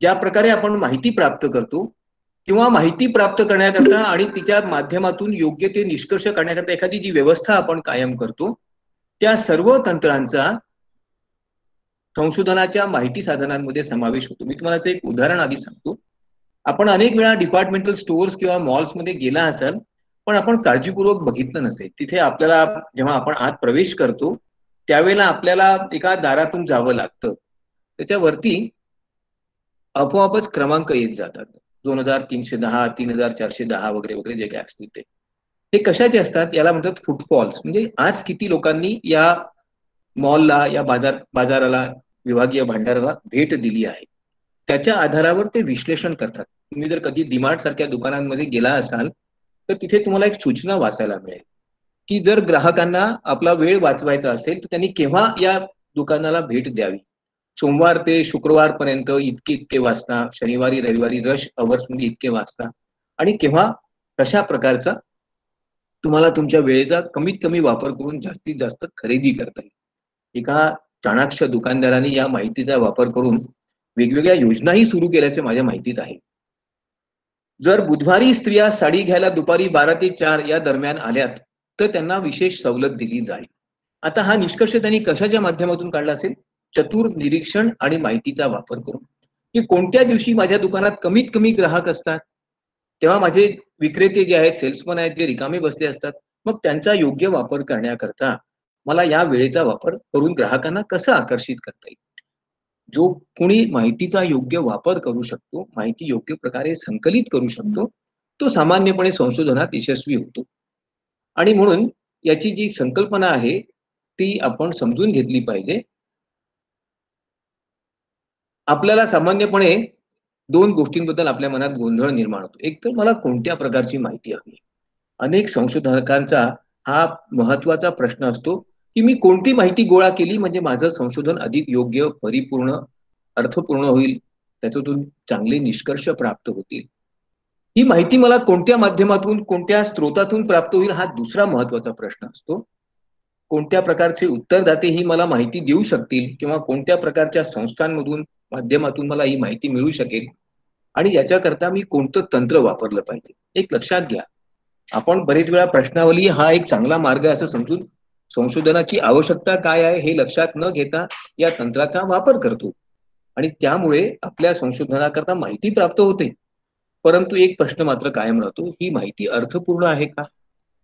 ज्या प्रकारे आपण माहिती प्राप्त करतो किंवा माहिती प्राप्त करण्याकरता आणि तिच्या माध्यमातून योग्य ते निष्कर्ष काढण्याकरता एखादी जी व्यवस्था आपण कायम करतो, त्या सर्व तंत्रांचा संशोधनाच्या माहिती साधनांमध्ये समावेश होतो. मी तुम्हाला एक उदाहरण आधी सांगतो. आपण अनेक वेळा डिपार्टमेंटल स्टोअर्स किंवा मॉल्समध्ये गेला असाल, पण आपण काळजीपूर्वक बघितलं नसेल. तिथे आपल्याला जेव्हा आपण आत प्रवेश करतो, त्यावेळेला आपल्याला एका दारातून जावं लागतं. त्याच्यावरती आपोआपच क्रमांक येत जातात. 2310, 3410 वगैरे वगैरे जे काही असतील ते. हे कशाचे असतात? याला म्हणतात फुटफॉल्स. म्हणजे आज किती लोकांनी या मॉलला, या बाजाराला, विभागीय भांडाराला भेट दिली आहे. त्याच्या आधारावर ते विश्लेषण करतात. तुम्ही जर कधी डीमार्ट सारख्या दुकानांमध्ये गेला असाल, तर तिथे तुम्हाला एक सूचना वाचायला मिळेल, की जर ग्राहकांना आपला वेळ वाचवायचा असेल, तर त्यांनी केव्हा या दुकानाला भेट द्यावी. सोमवार ते शुक्रवार पर्यंत इतके इतके वाजता, शनिवारी रविवारी रश अवर्स मध्ये इतके वाजता, आणि केव्हा कशा प्रकारचा तुम्हाला तुमच्या वेळेचा कमीत कमी वापर करून जास्तीत जास्त खरेदी करता येईल. एका चाणाक्ष दुकानदाराने या माहितीचा वापर करून वेगवेगळ्या योजनाही सुरू केल्याचे माझ्या माहितीत आहे. जर बुधवारी स्त्रिया साडी घ्यायला दुपारी 12 ते 4 या दरम्यान आल्यात, तर त्यांना विशेष सवलत दिली जाईल. आता हा निष्कर्ष त्यांनी कशाच्या माध्यमातून काढला असेल? चतुर निरीक्षण आणि माहितीचा वापर करून, की कोणत्या दिवशी माझ्या दुकानात कमीत कमी ग्राहक असतात, तेव्हा माझे विक्रेते जे आहेत, सेल्समन आहेत, जे रिकामे बसले असतात, मग त्यांचा योग्य वापर करण्याकरता मला या वेळेचा वापर करून ग्राहकांना कसं आकर्षित करता येईल. जो कोणी माहितीचा योग्य वापर करू शकतो, माहिती योग्य प्रकारे संकलित करू शकतो, तो सामान्यपणे संशोधनात यशस्वी होतो. आणि म्हणून याची जी संकल्पना आहे, ती आपण समजून घेतली पाहिजे. आपल्याला सामान्यपणे 2 गोष्टींबद्दल आपल्या मनात गोंधळ निर्माण होतो. एक तर मला कोणत्या प्रकारची माहिती हवी. अनेक संशोधकांचा हा महत्वाचा प्रश्न असतो, की मी कोणती माहिती गोळा केली म्हणजे माझं संशोधन अधिक योग्य, परिपूर्ण, अर्थपूर्ण होईल, त्याच्यातून चांगले निष्कर्ष प्राप्त होतील. ही माहिती मला कोणत्या माध्यमातून, कोणत्या स्रोतातून प्राप्त होईल, हा दुसरा महत्वाचा प्रश्न असतो. कोणत्या प्रकारचे उत्तरदाते ही मला माहिती देऊ शकतील किंवा कोणत्या प्रकारच्या संस्थांमधून, माध्यमातून मला ही माहिती मिळू शकेल, आणि याच्याकरता मी कोणतं तंत्र वापरलं पाहिजे. एक लक्षात घ्या, आपण बरेच वेळा प्रश्नावली हा एक चांगला मार्ग असं समजून संशोधनाची आवश्यकता काय आहे हे लक्षात न घेता या तंत्राचा वापर करतो, आणि त्यामुळे आपल्या संशोधनाकरता माहिती प्राप्त होते. परंतु एक प्रश्न मात्र कायम राहतो, ही माहिती अर्थपूर्ण आहे का?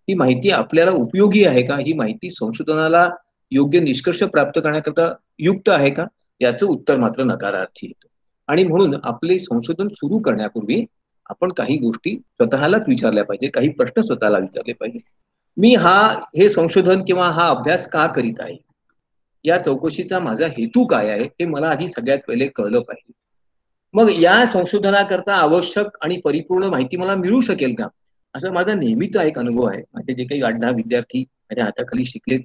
ही माहिती आपल्याला उपयोगी आहे का? ही माहिती संशोधनाला योग्य निष्कर्ष प्राप्त करण्याकरता युक्त आहे का? याचं उत्तर मात्र नकारार्थी येतं. आणि म्हणून आपले संशोधन सुरू करण्यापूर्वी आपण काही गोष्टी स्वतःलाच विचारल्या पाहिजे, काही प्रश्न स्वतःला विचारले पाहिजे. मी हे संशोधन किंवा हा अभ्यास का करीत आहे? या चौकशीचा माझा हेतू काय आहे हे मला आधी सगळ्यात पहिले कळलं पाहिजे. मग या संशोधनाकरता आवश्यक आणि परिपूर्ण माहिती मला मिळू शकेल का? असा माझा नेहमीचा एक अनुभव आहे. माझे जे काही 8-10 विद्यार्थी माझ्या हाताखाली शिकलेत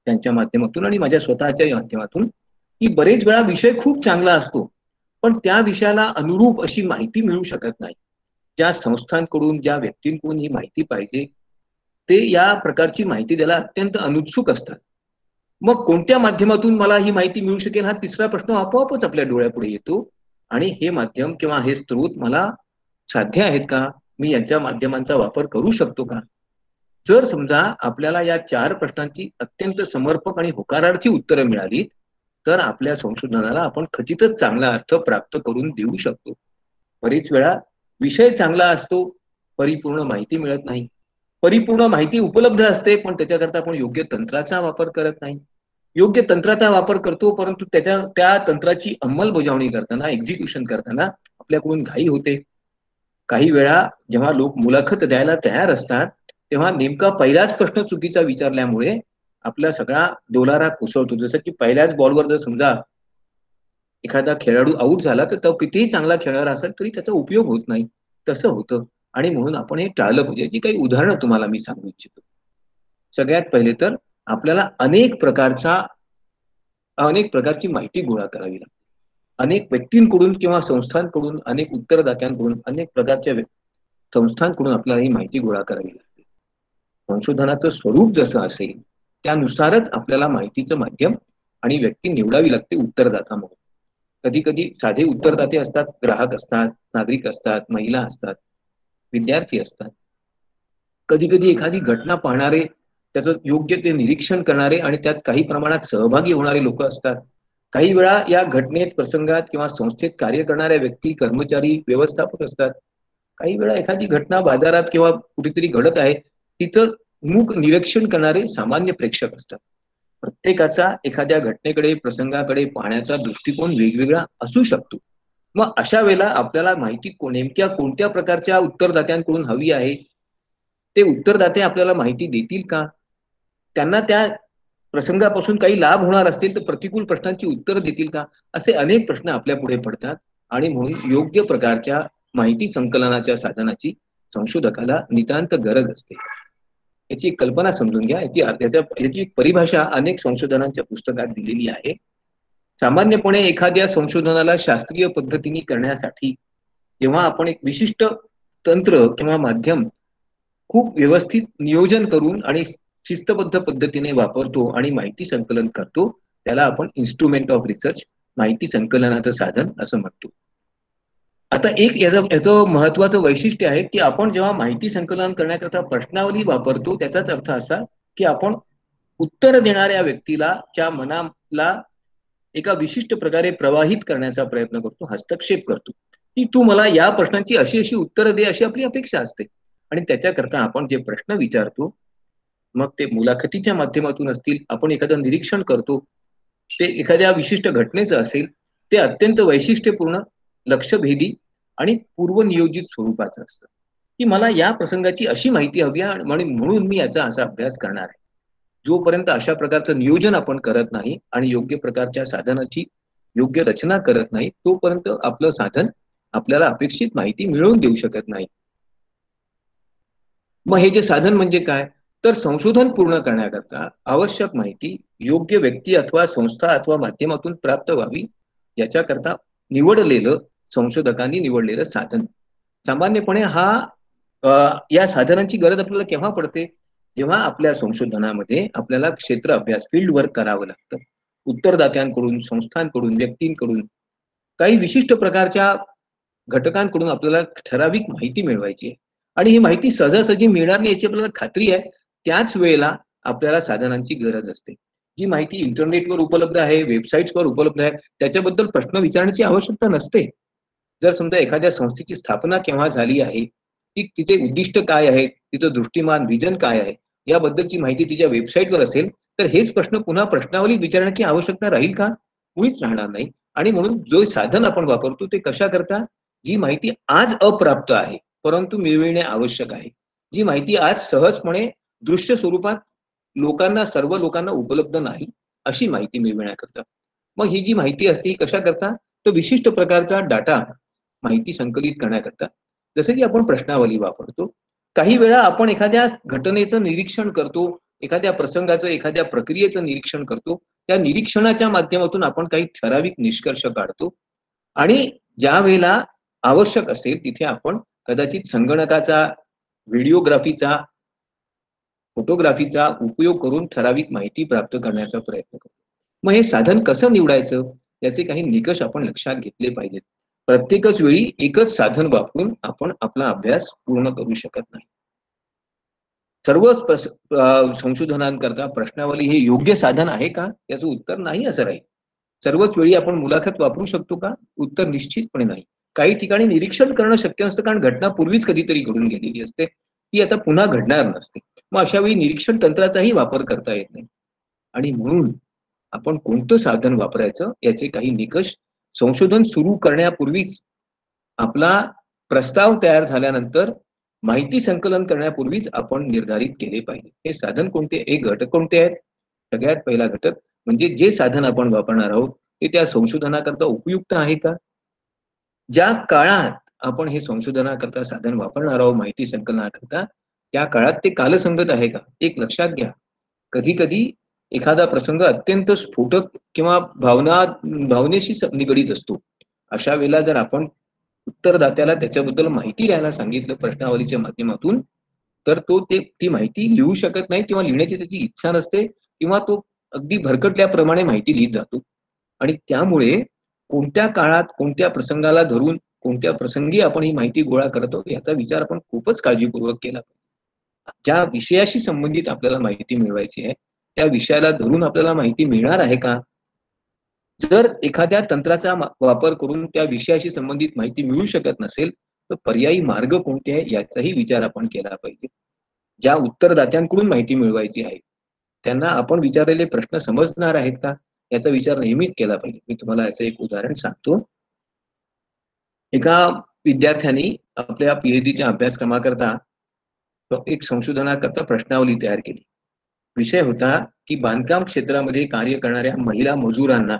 त्यांच्या माध्यमातून आणि माझ्या स्वतःच्या माध्यमातून, की बरेच वेळा विषय खूप चांगला असतो, पण त्या विषयाला अनुरूप अशी माहिती मिळू शकत नाही. ज्या संस्थांकडून, ज्या व्यक्तींकडून ही माहिती पाहिजे, ते या प्रकारची माहिती द्यायला अत्यंत अनुत्सुक असतात. मग कोणत्या माध्यमातून मला ही माहिती मिळू शकेल, हा तिसरा प्रश्न आपोआपच आपल्या डोळ्यापुढे येतो. आणि हे माध्यम किंवा हे स्रोत मला साध्य आहेत का? मी यांच्या माध्यमांचा वापर करू शकतो का? जर समजा आपल्याला या 4 प्रश्नांची अत्यंत समर्पक आणि होकारार्थी उत्तरं मिळाली, तर आपल्या संशोधनाला आपण खचितच चांगला अर्थ प्राप्त करून देऊ शकतो. बरीच वेळा विषय चांगला असतो, परिपूर्ण माहिती मिळत नाही. परिपूर्ण माहिती उपलब्ध असते, पण त्याच्याकरता आपण योग्य तंत्राचा वापर करत नाही. योग्य तंत्राचा वापर करतो, परंतु त्या तंत्राची अंमलबजावणी करताना, एक्झिक्युशन करताना आपल्याकडून घाई होते. काही वेळा जेव्हा लोक मुलाखत द्यायला तयार असतात, तेव्हा नेमका पहिलाच प्रश्न चुकीचा विचारल्यामुळे आपला सगळा डोलारा कोसळतो. जसं की पहिल्याच बॉलवर जर समजा एखादा खेळाडू आऊट झाला, तर तो कितीही चांगला खेळणारा असेल तरी त्याचा उपयोग होत नाही. तसं होतं, आणि म्हणून आपण हे टाळलं पाहिजे. जी काही उदाहरणं तुम्हाला मी सांगू इच्छितो. सगळ्यात पहिले तर आपल्याला अनेक प्रकारची माहिती गोळा करावी लागते. अनेक व्यक्तींकडून किंवा संस्थांकडून, अनेक उत्तरदात्यांकडून, अनेक प्रकारच्या संस्थांकडून आपल्याला ही माहिती गोळा करावी लागते. संशोधनाचं स्वरूप जसं असेल त्यानुसारच आपल्याला माहितीचं माध्यम आणि व्यक्ती निवडावी लागते उत्तरदाता म्हणून. कधी कधी साधे उत्तरदाते असतात, ग्राहक असतात, नागरिक असतात, महिला असतात, विद्यार्थी असतात. कधी कधी एखादी घटना पाहणारे, त्याचं योग्य ते निरीक्षण करणारे आणि त्यात काही प्रमाणात सहभागी होणारे लोक असतात. काही वेळा या घटनेत, प्रसंगात किंवा संस्थेत कार्य करणाऱ्या व्यक्ती, कर्मचारी, व्यवस्थापक असतात. काही वेळा एखादी घटना बाजारात किंवा कुठेतरी घडत आहे, तिचं मूक निरीक्षण करणारे सामान्य प्रेक्षक असतात. प्रत्येकाचा एखाद्या घटनेकडे, प्रसंगाकडे पाहण्याचा दृष्टिकोन वेगवेगळा असू शकतो. मग अशा वेळेला आपल्याला माहिती नेमक्या कोणत्या प्रकारच्या उत्तरदात्यांकडून हवी आहे? ते उत्तरदाते आपल्याला माहिती देतील का? त्यांना त्या प्रसंगापासून काही लाभ होणार असतील तर प्रतिकूल प्रश्नांची उत्तरं देतील का? असे अनेक प्रश्न आपल्या पुढे पडतात आणि म्हणून योग्य प्रकारच्या माहिती संकलनाच्या साधनाची संशोधकाला नितांत गरज असते. याची एक कल्पना समजून घ्या. याची एक परिभाषा अनेक संशोधनांच्या पुस्तकात दिलेली आहे. सामान्यपणे एखाद्या संशोधनाला शास्त्रीय पद्धतीने करण्यासाठी जेव्हा आपण एक विशिष्ट तंत्र किंवा माध्यम खूप व्यवस्थित नियोजन करून आणि शिस्तबद्ध पद्धतीने वापरतो आणि माहिती संकलन करतो, त्याला आपण इन्स्ट्रुमेंट ऑफ रिसर्च, माहिती संकलनाचं साधन असं म्हणतो. आता एक याचं महत्वाचं वैशिष्ट्य आहे, की आपण जेव्हा माहिती संकलन करण्याकरता प्रश्नावली वापरतो, त्याचाच अर्थ असा, की आपण उत्तर देणाऱ्या व्यक्तीला च्या मनाला एका विशिष्ट प्रकारे प्रवाहित करण्याचा प्रयत्न करतो, हस्तक्षेप करतो, की तू मला या प्रश्नांची अशी अशी उत्तरं दे, अशी आपली अपेक्षा असते. आणि त्याच्याकरता आपण जे प्रश्न विचारतो, मग ते मुलाखतीच्या माध्यमातून असतील, आपण एखादं निरीक्षण करतो, ते एखाद्या विशिष्ट घटनेचं असेल, ते अत्यंत वैशिष्ट्यपूर्ण, लक्षभेदी आणि पूर्वनियोजित स्वरूपाचं असतं, की मला या प्रसंगाची अशी माहिती हवी आहे आणि म्हणून मी याचा असा अभ्यास करणार आहे. जोपर्यंत अशा प्रकारचं नियोजन आपण करत नाही आणि योग्य प्रकारच्या साधनाची योग्य रचना करत नाही, तोपर्यंत आपलं साधन आपल्याला अपेक्षित माहिती मिळवून देऊ शकत नाही. मग हे जे साधन म्हणजे काय? तर संशोधन पूर्ण करण्याकरता आवश्यक माहिती योग्य व्यक्ती अथवा संस्था अथवा माध्यमातून प्राप्त व्हावी, याच्याकरता निवडलेलं, संशोधकांनी निवडलेलं साधन. सामान्यपणे या साधनांची गरज आपल्याला केव्हा पडते? जेव्हा आपल्या संशोधनामध्ये आपल्याला क्षेत्र अभ्यास, फील्ड वर्क करावं लागतं. उत्तरदात्यांकडून, संस्थांकडून, व्यक्तींकडून, काही विशिष्ट प्रकारच्या घटकांकडून आपल्याला ठराविक माहिती मिळवायची आहे. आणि ही माहिती सहजासहजी मिळणार नाही याची आपल्याला खात्री आहे. त्याच वेळेला आपल्याला साधनांची गरज असते. जी माहिती इंटरनेटवर उपलब्ध आहे, वेबसाईट्सवर उपलब्ध आहे, त्याच्याबद्दल प्रश्न विचारण्याची आवश्यकता नसते. जर समजा एखाद्या संस्थेची स्थापना केव्हा झाली आहे, तिचे उद्दिष्ट काय आहे, तिचं दृष्टिमान, व्हिजन काय आहे, याबद्दलची माहिती तिच्या वेबसाईटवर असेल, तर हेच प्रश्न पुन्हा प्रश्नावलीत विचारण्याची आवश्यकता राहील का? मुळीच राहणार नाही. आणि म्हणून जो साधन आपण वापरतो ते कशाकरता? जी माहिती आज अप्राप्त आहे, परंतु मिळविणे आवश्यक आहे. जी माहिती आज सहजपणे दृश्य स्वरूपात सर्व लोकांना उपलब्ध नाही, अशी माहिती मिळविण्याकरता. मग ही जी माहिती असते ही कशाकरता? तर विशिष्ट प्रकारचा डाटा, माहिती संकलित करण्याकरता. जसं की आपण प्रश्नावली वापरतो. काही वेळा आपण एखाद्या घटनेचं निरीक्षण करतो, एखाद्या प्रसंगाचं, एखाद्या प्रक्रियेचं निरीक्षण करतो. त्या निरीक्षणाच्या माध्यमातून आपण काही ठराविक निष्कर्ष काढतो आणि ज्या वेळेला आवश्यक असेल तिथे आपण कदाचित संगणकाचा, व्हिडिओग्राफीचा, फोटोग्राफीचा उपयोग करून ठराविक माहिती प्राप्त करण्याचा प्रयत्न करतो. मग हे साधन कसं निवडायचं? याचे काही निकष आपण लक्षात घेतले पाहिजेत. प्रत्येकच वेळी एकच साधन वापरून आपण आपला अभ्यास पूर्ण करू शकत नाही. संशोधनांकरता प्रश्नावली हे योग्य साधन आहे का? याचं उत्तर नाही असं राहील. सर्वच वेळी आपण मुलाखत वापरू शकतो का? उत्तर निश्चितपणे नाही. काही ठिकाणी निरीक्षण करणं शक्य नसतं, कारण घटना पूर्वीच कधीतरी घडून गेलेली असते. ती आता पुन्हा घडणार नसते. मग अशा वेळी निरीक्षण तंत्राचाही वापर करता येत नाही. आणि म्हणून आपण कोणतं साधन वापरायचं याचे काही निकष संशोधन सुरू करण्यापूर्वीच, आपला प्रस्ताव तयार झाल्यानंतर, माहिती संकलन करण्यापूर्वीच आपण निर्धारित केले पाहिजे. हे साधन कोणते, हे घटक कोणते आहेत? सगळ्यात पहिला घटक म्हणजे जे साधन आपण वापरणार आहोत ते त्या संशोधनाकरता उपयुक्त आहे का? ज्या काळात आपण हे संशोधनाकरता साधन वापरणार आहोत, माहिती संकलनाकरता, त्या काळात ते कालसंगत आहे का? एक लक्षात घ्या. कधी-कधी एखादा प्रसंग अत्यंत स्फोटक किंवा भावनेशी निगडीत असतो. अशा वेळेला जर आपण उत्तरदात्याला त्याच्याबद्दल माहिती लिहायला सांगितलं प्रश्नावलीच्या माध्यमातून, तर ती माहिती लिहू शकत नाही किंवा लिहिण्याची त्याची इच्छा नसते किंवा तो अगदी भरकटल्याप्रमाणे माहिती लिहित जातो. आणि त्यामुळे कोणत्या काळात कोणत्या प्रसंगाला धरून कोणत्या प्रसंगी आपण ही माहिती गोळा करतो याचा विचार आपण खूपच काळजीपूर्वक केला पाहिजे. ज्या विषयाशी संबंधित आपल्याला माहिती मिळवायची आहे त्या विषयाला धरून आपल्याला माहिती मिळणार आहे का? जर एखाद्या तंत्राचा वापर करून त्या विषयाशी संबंधित माहिती मिळू शकत नसेल तर पर्यायी मार्ग कोणते आहे याचाही विचार आपण केला पाहिजे. ज्या उत्तरदात्यांकडून माहिती मिळवायची आहे त्यांना आपण विचारलेले प्रश्न समजणार आहेत का याचा विचार नेहमीच केला पाहिजे. मी तुम्हाला याचं एक उदाहरण सांगतो. एका विद्यार्थ्याने आपल्या पीएचडीच्या अभ्यासक्रमाकरता एक संशोधनाकरता प्रश्नावली तयार केली. विषय होता की बांधकाम क्षेत्रामध्ये कार्य करणाऱ्या महिला मजुरांना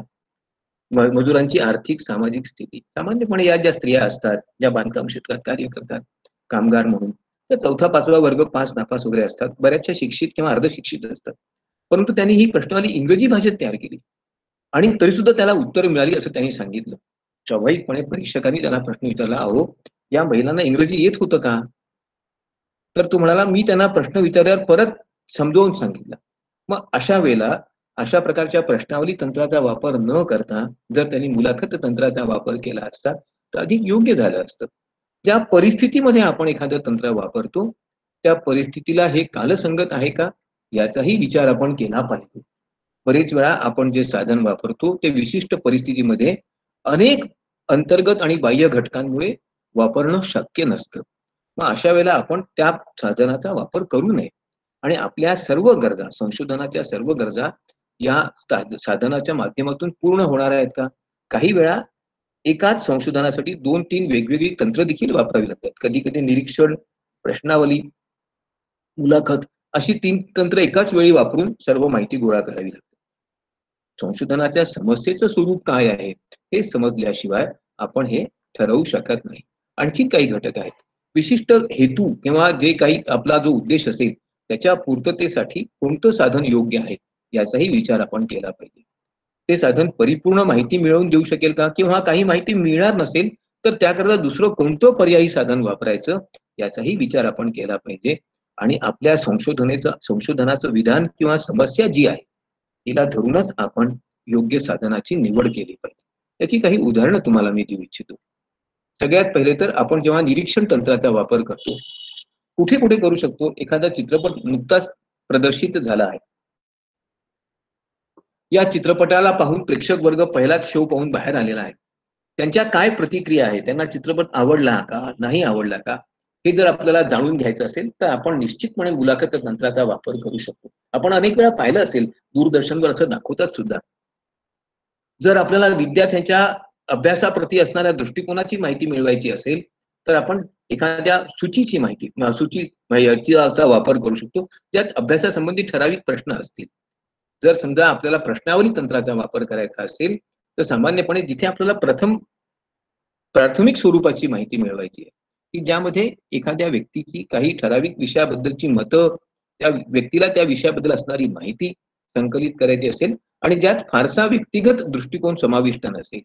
मजुरांची आर्थिक सामाजिक स्थिती. सामान्यपणे या ज्या स्त्रिया असतात ज्या बांधकाम क्षेत्रात कार्य करतात कामगार म्हणून त्या 4था-5वा वर्ग पास नापास वगैरे असतात. बऱ्याचशा शिक्षित किंवा अर्धशिक्षित असतात. परंतु त्यांनी ही प्रश्नावली इंग्रजी भाषेत तयार केली आणि तरी सुद्धा त्याला उत्तर मिळाली असं त्यांनी सांगितलं. स्वाभाविकपणे परीक्षकांनी त्याला प्रश्न विचारला, अहो या महिलांना इंग्रजी येत होतं का? तर तो म्हणाला, मी त्यांना प्रश्न विचारल्यावर परत समजावून सांगितलं. मग अशा वेळेला अशा प्रकारच्या प्रश्नावली तंत्राचा वापर न करता जर त्यांनी मुलाखत तंत्राचा वापर केला असता तर अधिक योग्य झालं असतं. ज्या परिस्थितीमध्ये आपण एखादं तंत्र वापरतो त्या परिस्थितीला हे कालसंगत आहे का याचाही विचार आपण केला पाहिजे. बरेच वेळा आपण जे साधन वापरतो ते विशिष्ट परिस्थितीमध्ये अनेक अंतर्गत आणि बाह्य घटकांमुळे वापरणं शक्य नसतं. मग अशा वेळेला आपण त्या साधनाचा वापर करू नये आणि आपल्या सर्व गरजा संशोधनाच्या सर्व गरजा या साधनाच्या माध्यमातून पूर्ण होणार आहेत का? काही वेळा एकाच संशोधनासाठी 2-3 वेगवेगळी तंत्र देखील वापरावी लागतात. कधी-कधी निरीक्षण, प्रश्नावली, मुलाखत अशी 3 तंत्र एकाच वेळी वापरून सर्व माहिती गोळा करावी लागते. संशोधनाच्या समस्येचं स्वरूप काय आहे हे समजल्याशिवाय आपण हे ठरवू शकत नाही. आणखी काही घटक आहेत. विशिष्ट हेतू किंवा जे काही आपला जो उद्देश असेल त्याच्या पूर्ततेसाठी कोणतं साधन योग्य आहे याचाही विचार आपण केला पाहिजे. ते साधन परिपूर्ण माहिती मिळवून देऊ शकेल का किंवा काही माहिती मिळणार नसेल तर त्याकरता दुसरं कोणतं पर्यायी साधन वापरायचं याचाही विचार आपण केला पाहिजे. आणि आपल्या संशोधनाचं विधान किंवा समस्या जी आहे तिला धरूनच आपण योग्य साधनाची निवड केली पाहिजे. याची काही उदाहरणं तुम्हाला मी देऊ इच्छितो. सगळ्यात पहिले तर आपण जेव्हा निरीक्षण तंत्राचा वापर करतो कुठे कुठे करू शकतो. एखादा चित्रपट नुकताच प्रदर्शित झाला आहे. या चित्रपटाला पाहून प्रेक्षक वर्ग पहिलाच शो पाहून बाहेर आलेला आहे. त्यांच्या काय प्रतिक्रिया आहे, त्यांना चित्रपट आवडला का नाही आवडला का हे जर आपल्याला जाणून घ्यायचं असेल तर आपण निश्चितपणे मुलाखत तंत्राचा वापर करू शकतो. आपण अनेक वेळा पाहिलं असेल दूरदर्शनवर असं दाखवतात सुद्धा. जर आपल्याला विद्यार्थ्यांच्या अभ्यासाप्रती असणाऱ्या दृष्टिकोनाची माहिती मिळवायची असेल तर आपण एखाद्या सूचीची माहिती सूचीचा वापर करू शकतो ज्यात अभ्यासासंबंधी ठराविक प्रश्न असतील. जर समजा आपल्याला प्रश्नावली तंत्राचा वापर करायचा असेल तर सामान्यपणे जिथे आपल्याला प्राथमिक स्वरूपाची माहिती मिळवायची आहे की ज्यामध्ये एखाद्या व्यक्तीची काही ठराविक विषयाबद्दलची मतं त्या व्यक्तीला त्या विषयाबद्दल असणारी माहिती संकलित करायची असेल आणि ज्यात फारसा व्यक्तिगत दृष्टिकोन समाविष्ट नसेल.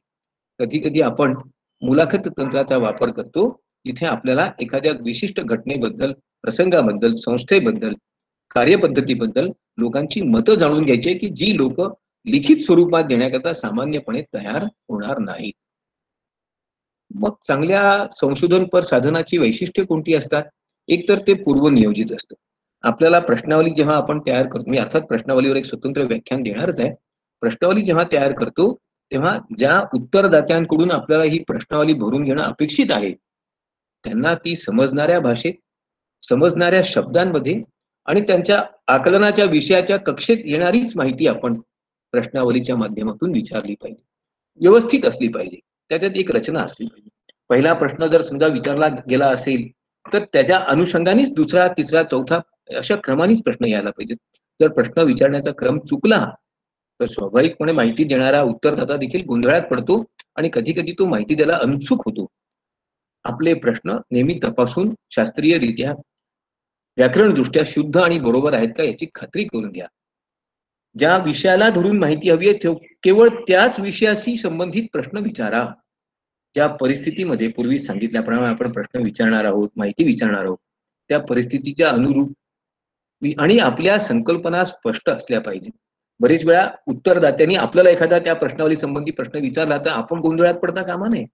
कधी कधी आपण मुलाखत तंत्राचा वापर करतो इथे आपल्याला एखाद्या विशिष्ट घटनेबद्दल प्रसंगाबद्दल संस्थेबद्दल कार्यपद्धतीबद्दल लोकांची मतं जाणून घ्यायची की जी लोक लिखित स्वरूपात देण्याकरता सामान्यपणे तयार होणार नाहीत. मग चांगल्या संशोधनपर साधनाची वैशिष्ट्ये कोणती असतात? एक तर ते पूर्वनियोजित असतं. आपल्याला प्रश्नावली जेव्हा आपण तयार करतो, मी अर्थात प्रश्नावलीवर एक स्वतंत्र व्याख्यान देणारच आहे. प्रश्नावली जेव्हा तयार करतो तेव्हा ज्या उत्तरदात्यांकडून आपल्याला ही प्रश्नावली भरून घेणं अपेक्षित आहे त्यांना ती समजणाऱ्या भाषेत समजणाऱ्या शब्दांमध्ये आणि त्यांच्या आकलनाच्या विषयाच्या कक्षेत येणारीच माहिती आपण प्रश्नावलीच्या माध्यमातून विचारली पाहिजे. व्यवस्थित असली पाहिजे. त्याच्यात एक रचना असली पाहिजे. पहिला प्रश्न जर समजा विचारला गेला असेल तर त्याच्या अनुषंगानेच दुसरा, तिसरा, चौथा अशा क्रमानेच प्रश्न यायला पाहिजेत. जर प्रश्न विचारण्याचा क्रम चुकला तर स्वाभाविकपणे माहिती देणारा उत्तरदाता देखील गोंधळात पडतो आणि कधी कधी तो माहिती द्यायला अनिच्छुक होतो. आपले प्रश्न नेहमी तपासून शास्त्रीयरित्या व्याकरणदृष्ट्या शुद्ध आणि बरोबर आहेत का याची खात्री करून घ्या. ज्या विषयाला धरून माहिती हवी आहे केवळ त्याच विषयाशी संबंधित प्रश्न विचारा. ज्या परिस्थितीमध्ये पूर्वी सांगितल्याप्रमाणे आपण प्रश्न विचारणार आहोत, माहिती विचारणार आहोत, त्या परिस्थितीच्या अनुरूप आणि आपल्या संकल्पना स्पष्ट असल्या पाहिजे. बरेच वेळा उत्तरदात्यांनी आपल्याला एखादा त्या प्रश्नावली संबंधी प्रश्न विचारला तर आपण गोंधळात पडता कामा नये.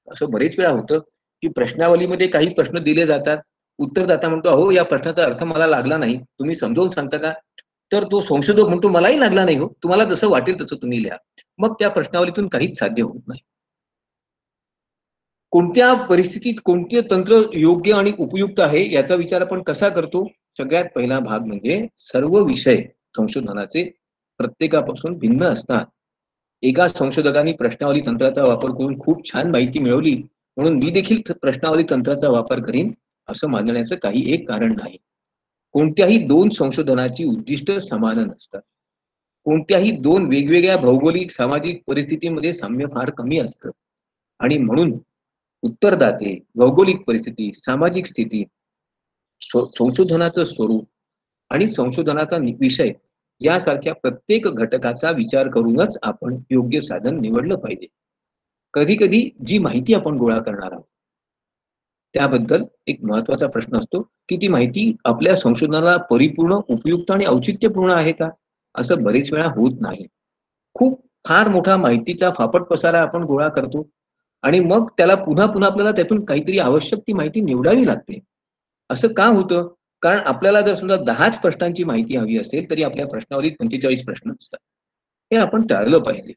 असं बरेच वेळा होतं, की प्रश्नावलीमध्ये काही प्रश्न दिले जातात. उत्तरदाता म्हणतो, "अहो, या प्रश्नाचा अर्थ मला लागला नाही. तुम्ही समजावून सांगता का?" तर तो संशोधक म्हणतो, "मलाही लागला नाही हो. तुम्हाला जसं वाटेल तसं तुम्ही लिहा." मग त्या प्रश्नावलीतून काहीच साध्य होत नाही. कोणत्या परिस्थितीत कोणते तंत्र योग्य आणि उपयुक्त आहे याचा विचार आपण कसा करतो? सगळ्यात पहिला भाग म्हणजे सर्व विषय संशोधनाचे प्रत्येकापासून भिन्न असतात. एका संशोधकाने प्रश्नावली तंत्राचा वापर करून खूप छान माहिती मिळवली, म्हणून मी देखील प्रश्नावली तंत्राचा वापर करीन, असं मानण्याचं काही एक कारण नाही. कोणत्याही 2 संशोधनाची उद्दिष्ट समान नसतात. कोणत्याही 2 वेगवेगळ्या भौगोलिक, सामाजिक परिस्थितीमध्ये साम्य फार कमी असतं आणि म्हणून उत्तरदाते, भौगोलिक परिस्थिती, सामाजिक स्थिती, संशोधनाचं स्वरूप आणि संशोधनाचा विषय यासारख्या प्रत्येक घटकाचा विचार करूनच आपण योग्य साधन निवडलं पाहिजे. कधी-कधी जी माहिती आपण गोळा करणार आहोत, त्याबद्दल एक महत्त्वाचा प्रश्न असतो, की ती माहिती आपल्या संशोधनाला परिपूर्ण, उपयुक्त आणि औचित्यपूर्ण आहे का? असं बरेच वेळा होत नाही. खूप फार मोठा माहितीचा फापट पसारा आपण गोळा करतो आणि मग त्याला पुन्हा-पुन्हा आपल्याला त्यातून काहीतरी आवश्यक ती माहिती निवडावी लागते. असं का होतं? कारण आपल्याला जर समजा 10च प्रश्नांची माहिती हवी असेल, तरी आपल्या प्रश्नावलीत 45 प्रश्न असतात. हे आपण टाळलं पाहिजे.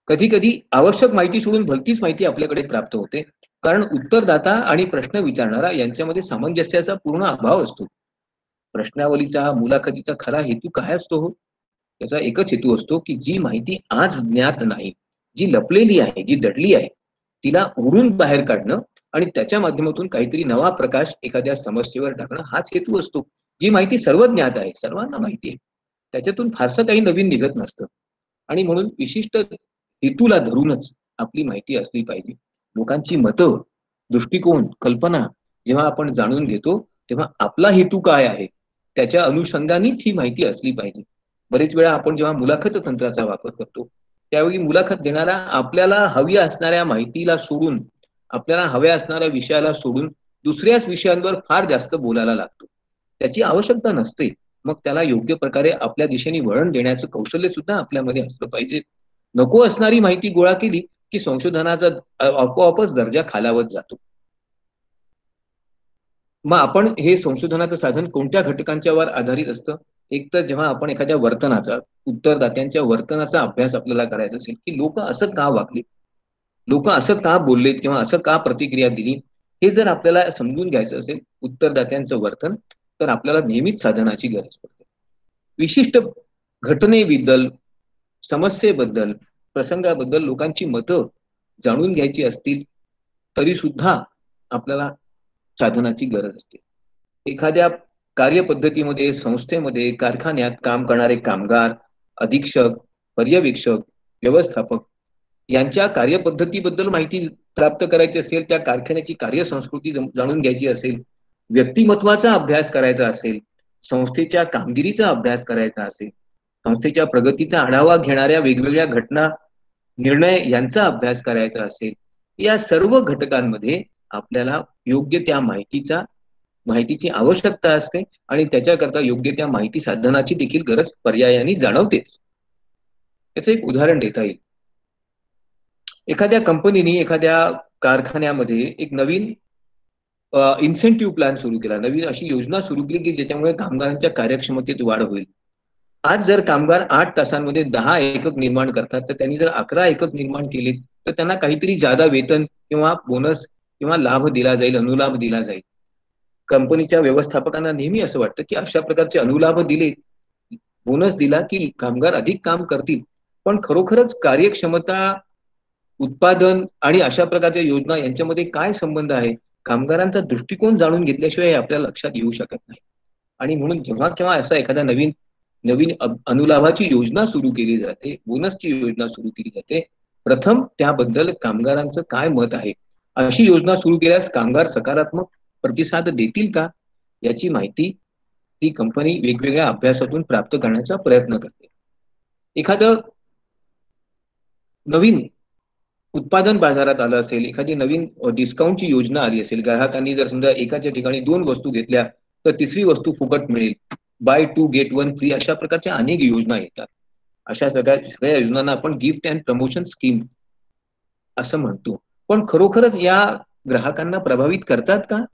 कधी-कधी आवश्यक माहिती सोडून भलतीच माहिती आपल्याकडे प्राप्त होते. कारण उत्तरदाता आणि प्रश्न विचारणारा यांच्यामध्ये सामंजस्याचा पूर्ण अभाव असतो. प्रश्नावलीचा, मुलाखतीचा खरा हेतू काय असतो हो? त्याचा एकच हेतू असतो, की जी माहिती आज ज्ञात नाही, जी लपलेली आहे, जी दडली आहे, तिला ओढून बाहेर काढणं आणि त्याच्या माध्यमातून काहीतरी नवा प्रकाश एखाद्या समस्येवर टाकणं हाच हेतू असतो. जी माहिती सर्व ज्ञात आहे, सर्वांना माहिती आहे. त्याच्यातून फारसं काही नवीन निघत नसतं आणि म्हणून विशिष्ट हेतूला धरूनच आपली माहिती असली पाहिजे. लोकांची मतं, दृष्टिकोन, कल्पना जेव्हा आपण जाणून घेतो, तेव्हा आपला हेतू काय आहे, त्याच्या अनुषंगानेच ही माहिती असली पाहिजे. बरेच वेळा आपण जेव्हा मुलाखत तंत्राचा वापर करतो, त्यावेळी मुलाखत देणारा आपल्याला हवी असणाऱ्या माहितीला सोडून, आपल्याला हव्या असणाऱ्या विषयाला सोडून दुसऱ्याच विषयांवर फार जास्त बोलायला लागतो. त्याची आवश्यकता नसते. मग त्याला योग्य प्रकारे आपल्या दिशेने वळण देण्याचं कौशल्य सुद्धा आपल्यामध्ये असलं पाहिजे. नको असणारी माहिती गोळा केली, की संशोधनाचा आपोआपच दर्जा खालावत जातो. मग आपण हे संशोधनाचं साधन कोणत्या घटकांच्यावर आधारित असतं? एक तर जेव्हा आपण एखाद्या वर्तनाचा, उत्तरदात्यांच्या वर्तनाचा अभ्यास आपल्याला करायचा असेल, की लोकं असं का वागली? लोकं असं का बोललेत किंवा असं का प्रतिक्रिया दिली? हे जर आपल्याला समजून घ्यायचं असेल, उत्तरदात्यांचं वर्तन, तर आपल्याला नेहमीच साधनाची गरज पडते. विशिष्ट घटनेबद्दल, समस्येबद्दल, प्रसंगाबद्दल लोकांची मतं जाणून घ्यायची असतील, तरी सुद्धा आपल्याला साधनाची गरज असते. एखाद्या कार्यपद्धतीमध्ये, संस्थेमध्ये, कारखान्यात काम करणारे कामगार, अधीक्षक, पर्यवेक्षक, व्यवस्थापक यांच्या कार्यपद्धतीबद्दल माहिती प्राप्त करायची असेल, त्या कारखान्याची कार्यसंस्कृती जाणून घ्यायची असेल, व्यक्तिमत्त्वाचा अभ्यास करायचा असेल, संस्थेच्या कामगिरीचा अभ्यास करायचा असेल, संस्थेच्या प्रगतीचा आढावा घेणाऱ्या वेगवेगळ्या घटना, निर्णय यांचा अभ्यास करायचा असेल, या सर्व घटकांमध्ये आपल्याला योग्य त्या माहितीची आवश्यकता असते आणि त्याच्याकरता योग्य त्या माहिती साधनाची देखील गरज पर्यायाने जाणवतेच. याचं एक उदाहरण देता येईल. एखाद्या कंपनीने एखाद्या कारखान्यामध्ये एक नवीन इन्सेंटिव्ह प्लॅन सुरू केला. नवीन अशी योजना सुरू केली, की ज्याच्यामुळे कामगारांच्या कार्यक्षमतेत वाढ होईल. आज जर कामगार 8 तासांमध्ये 10 एकक निर्माण करतात, तर त्यांनी जर 11 एकक निर्माण केले, तर त्यांना काहीतरी जादा वेतन किंवा बोनस किंवा लाभ दिला जाईल, अनुलाभ दिला जाईल. कंपनीच्या व्यवस्थापकांना नेहमी असं वाटतं, की अशा प्रकारचे अनुलाभ दिले, बोनस दिला, की कामगार अधिक काम करतील. पण खरोखरच कार्यक्षमता, उत्पादन आणि अशा प्रकारच्या योजना यांच्यामध्ये काय संबंध आहे? कामगारांचा दृष्टिकोन जाणून घेतल्याशिवाय हे आपल्या लक्षात येऊ शकत नाही. आणि म्हणून जेव्हा केव्हा असा एखादा नवीन नवीन अनुलाभाची योजना सुरू केली जाते, बोनसची योजना सुरू केली जाते, प्रथम त्याबद्दल कामगारांचं काय मत आहे? अशी योजना सुरू केल्यास कामगार सकारात्मक प्रतिसाद देतील का? याची माहिती ती कंपनी वेगवेगळ्या अभ्यासातून प्राप्त करण्याचा प्रयत्न करते. एखादं नवीन उत्पादन बाजारात आलं असेल, एखादी नवीन डिस्काउंटची योजना आली असेल, ग्राहकांनी जर समजा एकाच्या ठिकाणी 2 वस्तू घेतल्या, तर तिसरी वस्तू फुकट मिळेल. बाय 2 गेट 1 फ्री अशा प्रकारच्या अनेक योजना येतात. अशा सगळ्या योजनांना आपण गिफ्ट अँड प्रमोशन स्कीम असं म्हणतो. पण खरोखरच या ग्राहकांना प्रभावित करतात का?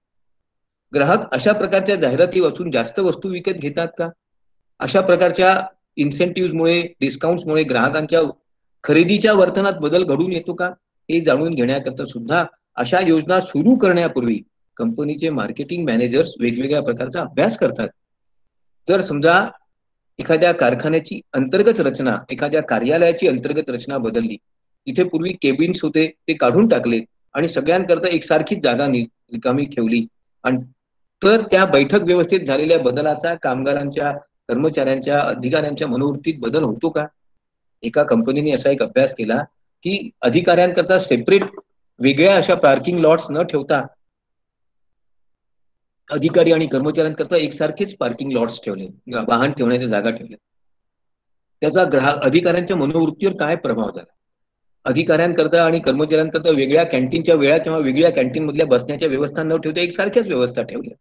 ग्राहक अशा प्रकारच्या जाहिराती वाचून जास्त वस्तू विकत घेतात का? अशा प्रकारच्या इन्सेंटिव्हमुळे, डिस्काउंट्समुळे ग्राहकांच्या खरेदीच्या वर्तनात बदल घडून येतो का? हे जाणून घेण्याकरता सुद्धा अशा योजना सुरू करण्यापूर्वी कंपनीचे मार्केटिंग मॅनेजर्स वेगवेगळ्या प्रकारचा अभ्यास करतात. जर समजा एखाद्या कारखान्याची अंतर्गत रचना, एखाद्या कार्यालयाची अंतर्गत रचना बदलली, जिथे पूर्वी केबिन्स होते ते काढून टाकले आणि सगळ्यांकरता एकसारखीच जागा रिकामी ठेवली आणि तर त्या बैठक व्यवस्थेत झालेल्या बदलाचा कामगारांच्या, कर्मचाऱ्यांच्या, अधिकाऱ्यांच्या मनोवृत्तीत बदल होतो का? एका कंपनीने असा एक अभ्यास केला, की अधिकाऱ्यांकरता सेपरेट वेगळ्या अशा पार्किंग लॉट्स न ठेवता अधिकारी आणि कर्मचाऱ्यांकरता एकसारखेच पार्किंग लॉट्स ठेवले, वाहन ठेवण्याच्या जागा ठेवल्या. त्याचा अधिकाऱ्यांच्या मनोवृत्तीवर काय प्रभाव झाला? अधिकाऱ्यांकरता आणि कर्मचाऱ्यांकरता वेगळ्या कॅन्टीनच्या वेळा किंवा वेगळ्या कॅन्टीन मधल्या बसण्याच्या व्यवस्था न ठेवता एकसारख्याच व्यवस्था ठेवल्या.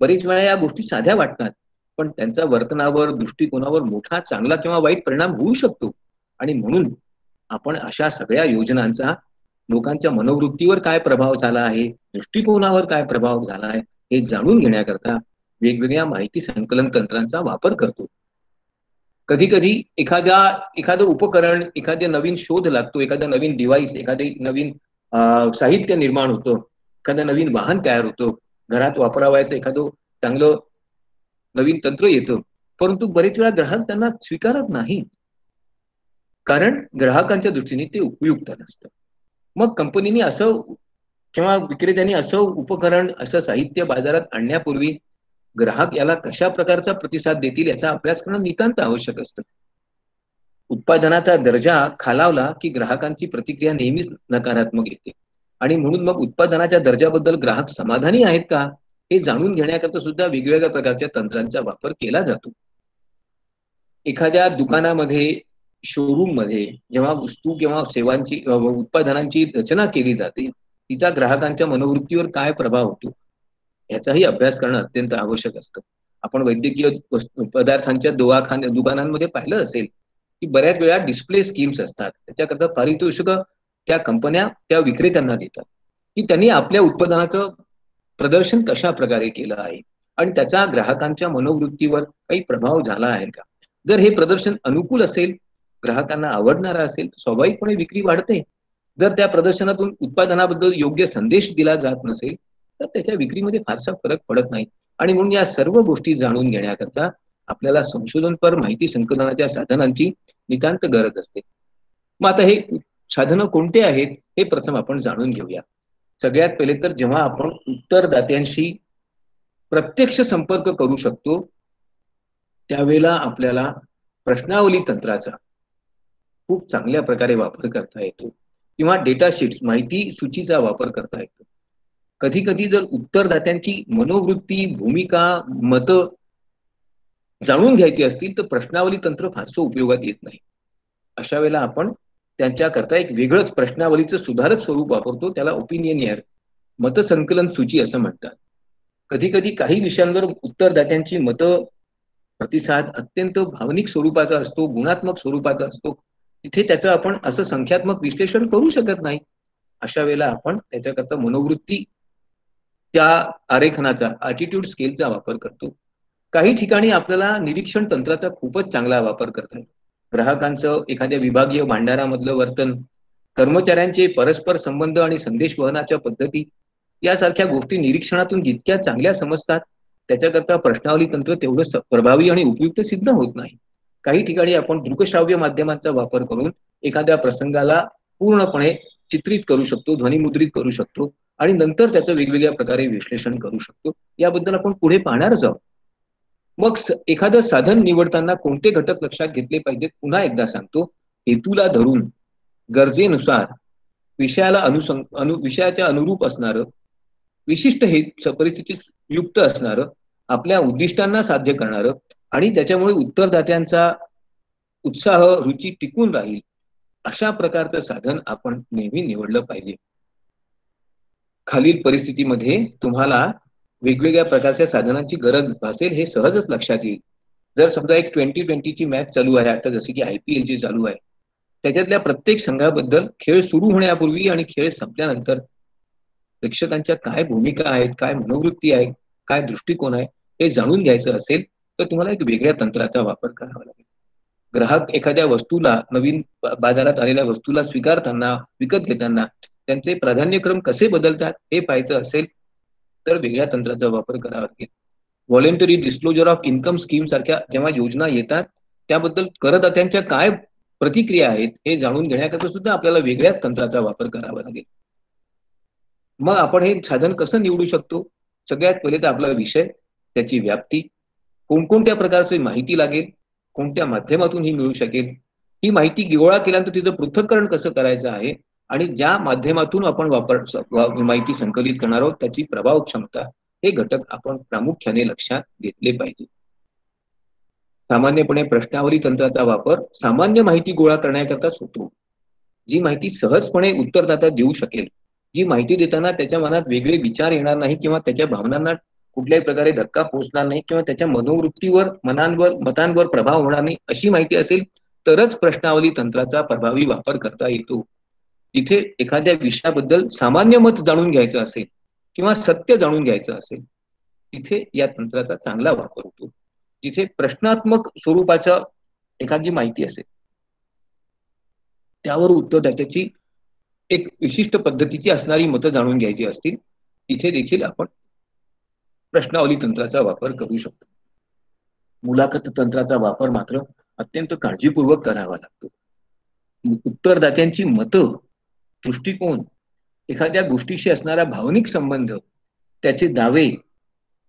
बरेच वेळा या गोष्टी साध्या वाटतात, पण त्यांचा वर्तनावर, दृष्टिकोनावर मोठा चांगला किंवा वाईट परिणाम होऊ शकतो. आणि म्हणून आपण अशा सगळ्या योजनांचा लोकांच्या मनोवृत्तीवर काय प्रभाव झाला आहे, दृष्टिकोनावर काय प्रभाव झाला आहे, हे जाणून घेण्याकरता वेगवेगळ्या माहिती संकलन तंत्रांचा वापर करतो. कधी-कधी एखादं उपकरण, एखादे नवीन शोध लागतो, एखादा नवीन डिव्हाइस, एखादे नवीन साहित्य निर्माण होतं, एखादं नवीन वाहन तयार होतं, घरात वापरावयाचं एखादं चांगलं नवीन तंत्र येतं. परंतु बरेच वेळा ग्राहक त्यांना स्वीकारत नाहीत. कारण ग्राहकांच्या दृष्टीने ते उपयुक्त नसतं. मग कंपनीने असं किंवा विक्रेत्यांनी असं उपकरण, असं साहित्य बाजारात आणण्यापूर्वी ग्राहक याला कशा प्रकारचा प्रतिसाद देतील याचा अभ्यास करणं नितांत आवश्यक असतं. उत्पादनाचा दर्जा खालावला की ग्राहकांची प्रतिक्रिया नेहमीच नकारात्मक येते आणि म्हणून मग उत्पादनाच्या दर्जाबद्दल ग्राहक समाधानी आहेत का हे जाणून घेण्याकरता सुद्धा वेगवेगळ्या प्रकारच्या तंत्रांचा वापर केला जातो. एखाद्या दुकानामध्ये, शोरूम मध्ये जेव्हा वस्तू किंवा सेवांची उत्पादनांची रचना केली जाते, तिचा ग्राहकांच्या मनोवृत्तीवर काय प्रभाव होतो याचाही अभ्यास करणं अत्यंत आवश्यक असतं. आपण वैद्यकीय पदार्थांच्या दुकानांमध्ये पाहिलं असेल की बऱ्याच वेळा डिस्प्ले स्कीम्स असतात. त्याच्याकरता पारितोषिक त्या कंपन्या त्या विक्रेत्यांना देतात की त्यांनी आपल्या उत्पादनाचं प्रदर्शन कशा प्रकारे केलं आहे आणि त्याचा ग्राहकांच्या मनोवृत्तीवर काही प्रभाव झाला आहे का. जर हे प्रदर्शन अनुकूल असेल, ग्राहकांना आवडणारं असेल, तर स्वाभाविकपणे विक्री वाढते. जर त्या प्रदर्शनातून उत्पादनाबद्दल योग्य संदेश दिला जात नसेल तर त्याच्या विक्रीमध्ये फारसा फरक पडत नाही. आणि म्हणून या सर्व गोष्टी जाणून घेण्याकरता आपल्याला संशोधनपर माहिती संकलनाच्या साधनांची नितांत गरज असते. मग आता हे साधनं कोणते आहेत हे प्रथम आपण जाणून घेऊया. सगळ्यात पहिले तर जेव्हा आपण उत्तरदात्यांशी प्रत्यक्ष संपर्क करू शकतो त्यावेळेला आपल्याला प्रश्नावली तंत्राचा खूप चांगल्या प्रकारे वापर करता येतो किंवा डेटा शीट्स, माहिती सूचीचा वापर करता येतो. कधी कधी जर उत्तरदात्यांची मनोवृत्ती, भूमिका, मतं जाणून घ्यायची असतील तर प्रश्नावली तंत्र फारसं उपयोगात येत नाही. अशा वेळेला आपण त्यांच्याकरता एक वेगळंच प्रश्नावलीचं सुधारित स्वरूप वापरतो, त्याला ओपिनियनियर मतसंकलन सूची असं म्हणतात. कधी कधी काही विषयांवर उत्तरदात्यांची मतं, प्रतिसाद अत्यंत भावनिक स्वरूपाचा असतो, गुणात्मक स्वरूपाचा असतो. तिथे त्याचं आपण असं संख्यात्मक विश्लेषण करू शकत नाही. अशा वेळेला आपण त्याच्याकरता मनोवृत्ती त्या आरेखनाचा, ॲटिट्यूड स्केलचा वापर करतो. काही ठिकाणी आपल्याला निरीक्षण तंत्राचा खूपच चांगला वापर करता येतो. ग्राहकांचं एखाद्या विभागीय भांडारामधलं वर्तन, कर्मचाऱ्यांचे परस्पर संबंध आणि संदेश वहनाच्या पद्धती यासारख्या गोष्टी निरीक्षणातून जितक्या चांगल्या समजतात त्याच्याकरता प्रश्नावली तंत्र तेवढं प्रभावी आणि उपयुक्त सिद्ध होत नाही. काही ठिकाणी आपण दृकश्राव्य माध्यमांचा वापर करून एखाद्या प्रसंगाला पूर्णपणे चित्रित करू शकतो, ध्वनिमुद्रित करू शकतो आणि नंतर त्याचं वेगवेगळ्या प्रकारे विश्लेषण करू शकतो. याबद्दल आपण पुढे पाहणारच आहोत. मग एखादं साधन निवडताना कोणते घटक लक्षात घेतले पाहिजेत पुन्हा एकदा सांगतो. हेतूला धरून, गरजेनुसार, विषयाच्या अनुरूप असणारं, विशिष्ट परिस्थितीत युक्त असणारं, आपल्या उद्दिष्टांना साध्य करणारं आणि त्याच्यामुळे उत्तरदात्यांचा उत्साह, रुची टिकून राहील अशा प्रकारचं साधन आपण नेहमी निवडलं पाहिजे. खालील परिस्थितीमध्ये तुम्हाला वेगवेगळ्या प्रकारच्या साधनांची गरज भासेल हे सहजच लक्षात येईल. जर समजा एक 2020ची मॅच चालू आहे आता, जशी की IPL ची चालू आहे, त्याच्यातल्या प्रत्येक संघाबद्दल खेळ सुरू होण्यापूर्वी आणि खेळ संपल्यानंतर प्रेक्षकांच्या काय भूमिका आहेत, काय मनोवृत्ती आहे, काय दृष्टिकोन आहे, हे जाणून घ्यायचं असेल तर तुम्हाला एक वेगळ्या तंत्राचा वापर करावा लागेल. ग्राहक एखाद्या वस्तूला, नवीन बाजारात आलेल्या वस्तूला स्वीकारताना, विकत घेताना त्यांचे प्राधान्यक्रम कसे बदलतात हे पाहायचं असेल तर वेगळ्या तंत्राचा वापर करावा लागेल. Voluntary disclosure of income scheme सारख्या जेव्हा योजना येतात, त्याबद्दल करदात्यांच्या काय प्रतिक्रिया आहेत हे जाणून घेण्याकरता सुद्धा आपल्याला वेगळ्याच तंत्राचा वापर करावा लागेल. मग आपण हे साधन कसं निवडू शकतो? सगळ्यात पहिले तर आपला विषय, त्याची व्याप्ती, कोणकोणत्या प्रकारची माहिती लागेल, कोणत्या माध्यमातून ही मिळू शकेल, ही माहिती गोळा केल्यानंतर तिचं पृथक्करण कसं करायचं आहे, आणि ज्या माध्यमातून आपण माहिती संकलित करणार आहोत त्याची प्रभाव क्षमता, हे घटक आपण प्रामुख्याने लक्षात घेतले पाहिजे. सामान्यपणे प्रश्नावली तंत्राचा वापर सामान्य माहिती गोळा करण्याकरताच होतो. जी माहिती सहजपणे उत्तरदाता देऊ शकेल, जी माहिती देताना त्याच्या मनात वेगळे विचार येणार नाही किंवा त्याच्या भावनांना कुठल्याही प्रकारे धक्का पोहोचणार नाही किंवा त्याच्या मनोवृत्तीवर, मतांवर प्रभाव होणार नाही, अशी माहिती असेल तरच प्रश्नावली तंत्राचा प्रभावी वापर करता येतो. इथे एखाद्या विषयाबद्दल सामान्य मत जाणून घ्यायचं असेल किंवा सत्य जाणून घ्यायचं असेल, तिथे या तंत्राचा चांगला वापर होतो. जिथे प्रश्नात्मक स्वरूपाच्या एखादी माहिती असेल, त्यावर उत्तरदात्याची एक विशिष्ट पद्धतीची असणारी मतं जाणून घ्यायची असतील, तिथे देखील आपण प्रश्नावली तंत्राचा वापर करू शकतो. मुलाखत तंत्राचा वापर मात्र अत्यंत काळजीपूर्वक करावा लागतो. उत्तरदात्यांची मतं, दृष्टिकोन, एखाद्या गोष्टीशी असणारा भावनिक संबंध, त्याचे दावे,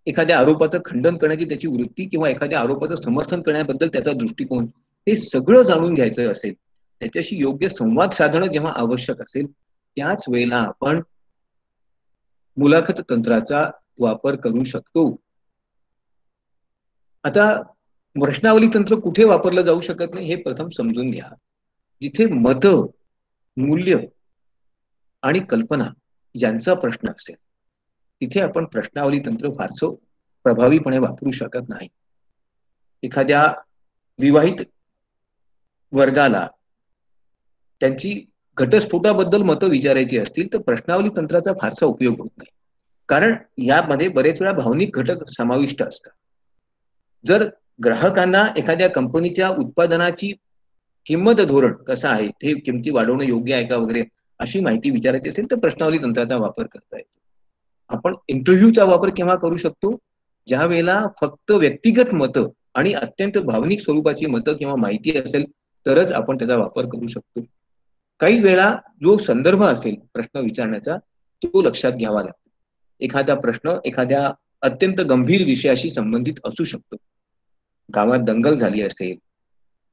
एखाद्या आरोपाचं खंडन करण्याची त्याची वृत्ती किंवा एखाद्या आरोपाचं समर्थन करण्याबद्दल त्याचा दृष्टिकोन, हे सगळं जाणून घ्यायचं असेल, त्याच्याशी योग्य संवाद साधणं जेव्हा आवश्यक असेल, त्याच वेळेला आपण मुलाखत तंत्राचा वापर करू शकतो. आता प्रश्नावली तंत्र कुठे वापरलं जाऊ शकत नाही हे प्रथम समजून घ्या. जिथे मत, मूल्य आणि कल्पना यांचा प्रश्न असेल, तिथे आपण प्रश्नावली तंत्र फारसं प्रभावीपणे वापरू शकत नाही. एखाद्या विवाहित वर्गाला त्यांची घटस्फोटाबद्दल मतं विचारायची असतील तर प्रश्नावली तंत्राचा फारसा उपयोग होत नाही, कारण यामध्ये बरेच वेळा भावनिक घटक समाविष्ट असतात. जर ग्राहकांना एखाद्या कंपनीच्या उत्पादनाची किंमत धोरण कसं आहे, ते किमती वाढवणं योग्य आहे का वगैरे, अशी माहिती विचारायची असेल तर प्रश्नावली तंत्राचा वापर करता येतो. आपण इंटरव्ह्यूचा वापर केव्हा करू शकतो? ज्या वेळेला फक्त व्यक्तिगत मतं आणि अत्यंत भावनिक स्वरूपाची मतं किंवा माहिती असेल तरच आपण त्याचा वापर करू शकतो. काही वेळा जो संदर्भ असेल प्रश्न विचारण्याचा, तो लक्षात घ्यावा लागतो. एखादा प्रश्न एखाद्या अत्यंत गंभीर विषयाशी संबंधित असू शकतो. गावात दंगल झाली असेल,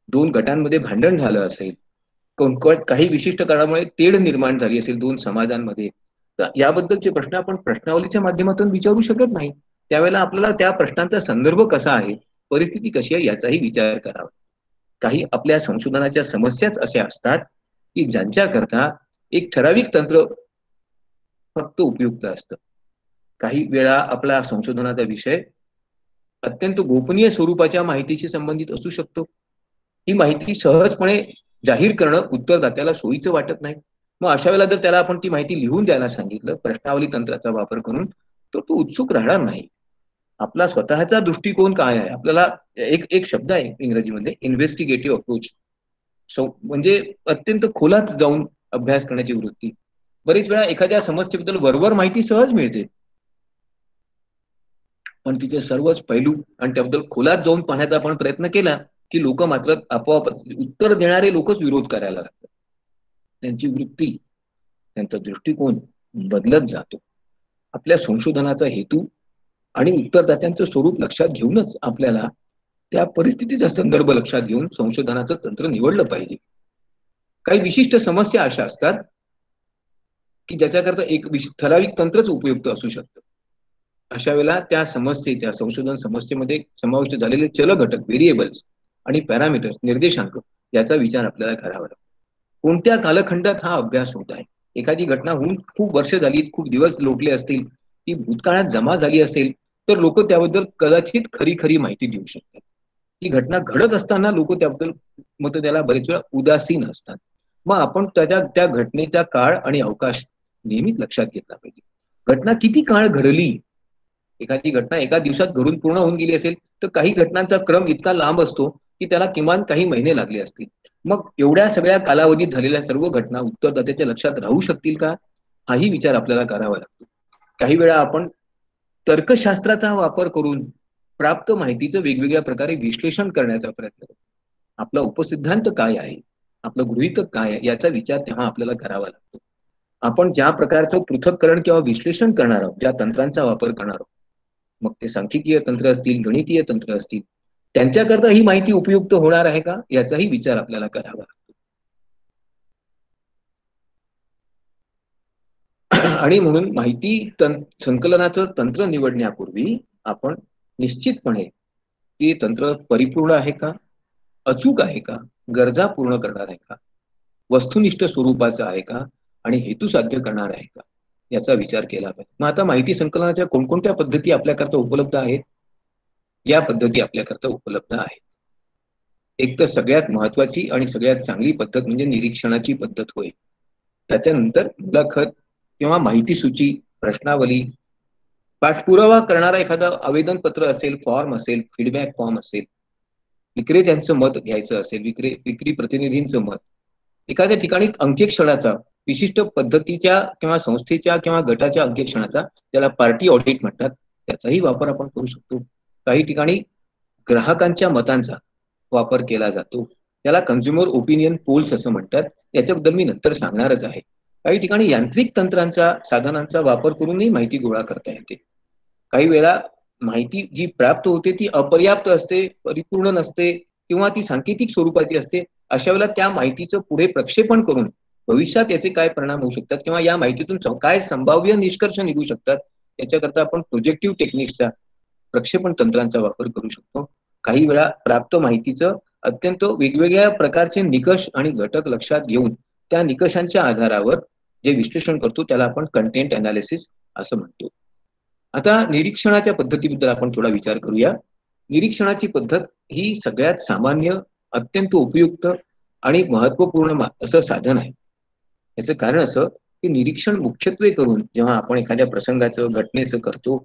दोन गटांमध्ये भांडण झालं असेल, काही विशिष्ट कारणामुळे तेढ निर्माण झाली असेल दोन समाजांमध्ये, तर याबद्दलचे प्रश्न आपण प्रश्नावलीच्या माध्यमातून विचारू शकत नाही. त्यावेळेला आपल्याला त्या प्रश्नांचा संदर्भ कसा आहे, परिस्थिती कशी आहे, याचाही विचार करावा. काही आपल्या संशोधनाच्या समस्याच अशा असतात की ज्यांच्याकरता एक ठराविक तंत्र फक्त उपयुक्त असतं. काही वेळा आपला संशोधनाचा विषय अत्यंत गोपनीय स्वरूपाच्या माहितीशी संबंधित असू शकतो. ही माहिती सहजपणे जाहीर करणं उत्तरदात्याला सोयीचं वाटत नाही. मग अशा वेळेला जर त्याला आपण ती माहिती लिहून द्यायला सांगितलं प्रश्नावली तंत्राचा वापर करून, तर तो उत्सुक राहणार नाही. आपला स्वतःचा दृष्टिकोन काय आहे, आपल्याला एक एक शब्द आहे इंग्रजीमध्ये, इन्व्हेस्टिगेटिव्ह अप्रोच. म्हणजे अत्यंत खोलात जाऊन अभ्यास करण्याची वृत्ती. बरेच वेळा एखाद्या समस्येबद्दल वरवर माहिती सहज मिळते, पण तिचे सर्वच पैलू आणि त्याबद्दल खोलात जाऊन पाहण्याचा आपण प्रयत्न केला की लोक मात्र आपोआप, उत्तर देणारे लोकच विरोध करायला लागतात. त्यांची वृत्ती, त्यांचा दृष्टिकोन बदलत जातो. आपल्या संशोधनाचा हेतू आणि उत्तरदात्यांचं स्वरूप लक्षात घेऊनच आपल्याला त्या परिस्थितीचा संदर्भ लक्षात घेऊन संशोधनाचं तंत्र निवडलं पाहिजे. काही विशिष्ट समस्या अशा असतात की ज्याच्याकरता एक ठराविक तंत्रच उपयुक्त असू शकतं. अशा वेळेला त्या समस्येच्या, संशोधन समस्येमध्ये समाविष्ट झालेले चल घटक, व्हेरिएबल्स आणि पॅरामीटर्स, निर्देशांक, याचा विचार आपल्याला करावा लागतो. कोणत्या कालखंडात हा अभ्यास होत आहे? एखादी घटना होऊन खूप वर्ष झाली, खूप दिवस लोटले असतील, ती भूतकाळात जमा झाली असेल तर लोक त्याबद्दल कदाचित खरी खरी माहिती देऊ शकतात. ती घटना घडत असताना लोक त्याबद्दल मग त्याला बरेच वेळा उदासीन असतात. मग आपण त्या घटनेचा काळ आणि अवकाश नेहमीच लक्षात घेतला पाहिजे. घटना किती काळ घडली, एखादी घटना एका दिवसात घडून पूर्ण होऊन गेली असेल तर काही घटनांचा क्रम इतका लांब असतो की त्याला किमान काही महिने लागले असतील. मग एवढ्या सगळ्या कालावधीत झालेल्या सर्व घटना उत्तरदात्याच्या लक्षात राहू शकतील का, हाही विचार आपल्याला करावा लागतो. काही वेळा आपण तर्कशास्त्राचा वापर करून प्राप्त माहितीचं वेगवेगळ्या प्रकारे विश्लेषण करण्याचा प्रयत्न करतो. आपला उपसिद्धांत काय आहे, आपलं गृहीतक काय आहे, याचा विचार तेव्हा आपल्याला करावा लागतो. आपण ज्या प्रकारचं पृथक्करण किंवा विश्लेषण करणार आहोत, ज्या तंत्रांचा वापर करणार आहोत, मग ते सांख्यिकीय तंत्र असतील, गणितीय तंत्र असतील, त्यांच्याकरता ही माहिती उपयुक्त होणार आहे का, याचाही विचार आपल्याला करावा लागतो. आणि म्हणून माहिती संकलनाचं तंत्र निवडण्यापूर्वी आपण निश्चितपणे ते तंत्र परिपूर्ण आहे का, अचूक आहे का, गरजा पूर्ण करणार आहे का, वस्तुनिष्ठ स्वरूपाचं आहे का आणि हेतू साध्य करणार आहे का, याचा विचार केला पाहिजे. मग आता माहिती संकलनाच्या कोणकोणत्या पद्धती आपल्याकरता उपलब्ध आहेत? या पद्धती आपल्याकरता उपलब्ध आहेत. एक तर सगळ्यात महत्वाची आणि सगळ्यात चांगली पद्धत म्हणजे निरीक्षणाची पद्धत होय. त्याच्यानंतर मुलाखत किंवा माहिती सूची, प्रश्नावली, पाठपुरावा करणारा एखादं आवेदनपत्र असेल, फॉर्म असेल, फीडबॅक फॉर्म असेल, विक्रेत्यांचं मत घ्यायचं असेल, विक्री प्रतिनिधींचं मत, एखाद्या ठिकाणी अंकेक्षणाचा, विशिष्ट पद्धतीच्या किंवा संस्थेच्या किंवा गटाच्या अंकेक्षणाचा, त्याला पार्टी ऑडिट म्हणतात, त्याचाही वापर आपण करू शकतो. काही ठिकाणी ग्राहकांच्या मतांचा वापर केला जातो, त्याला कन्झ्युमर ओपिनियन पोल्स असं म्हणतात. याच्याबद्दल मी नंतर सांगणारच आहे. काही ठिकाणी यांत्रिक तंत्रांचा, साधनांचा वापर करूनही माहिती गोळा करता येते. काही वेळा माहिती जी प्राप्त होते ती अपर्याप्त असते, परिपूर्ण नसते किंवा ती सांकेतिक स्वरूपाची असते. अशा वेळेला त्या माहितीचं पुढे प्रक्षेपण करून भविष्यात याचे काय परिणाम होऊ शकतात किंवा या माहितीतून काय संभाव्य निष्कर्ष निघू शकतात, याच्याकरता आपण प्रोजेक्टिव्ह टेक्निक्सचा, प्रक्षेपण तंत्रांचा वापर करू शकतो. काही वेळा प्राप्त माहितीचं अत्यंत वेगवेगळ्या प्रकारचे निकष आणि घटक लक्षात घेऊन त्या निकषांच्या आधारावर जे विश्लेषण करतो त्याला आपण कंटेंट अनालिसिस असं म्हणतो. आता निरीक्षणाच्या पद्धतीबद्दल आपण थोडा विचार करूया. निरीक्षणाची पद्धत ही सगळ्यात सामान्य, अत्यंत उपयुक्त आणि महत्वपूर्ण असं साधन आहे. याचं कारण असं की निरीक्षण मुख्यत्वे करून जेव्हा आपण एखाद्या प्रसंगाचं, घटनेचं करतो,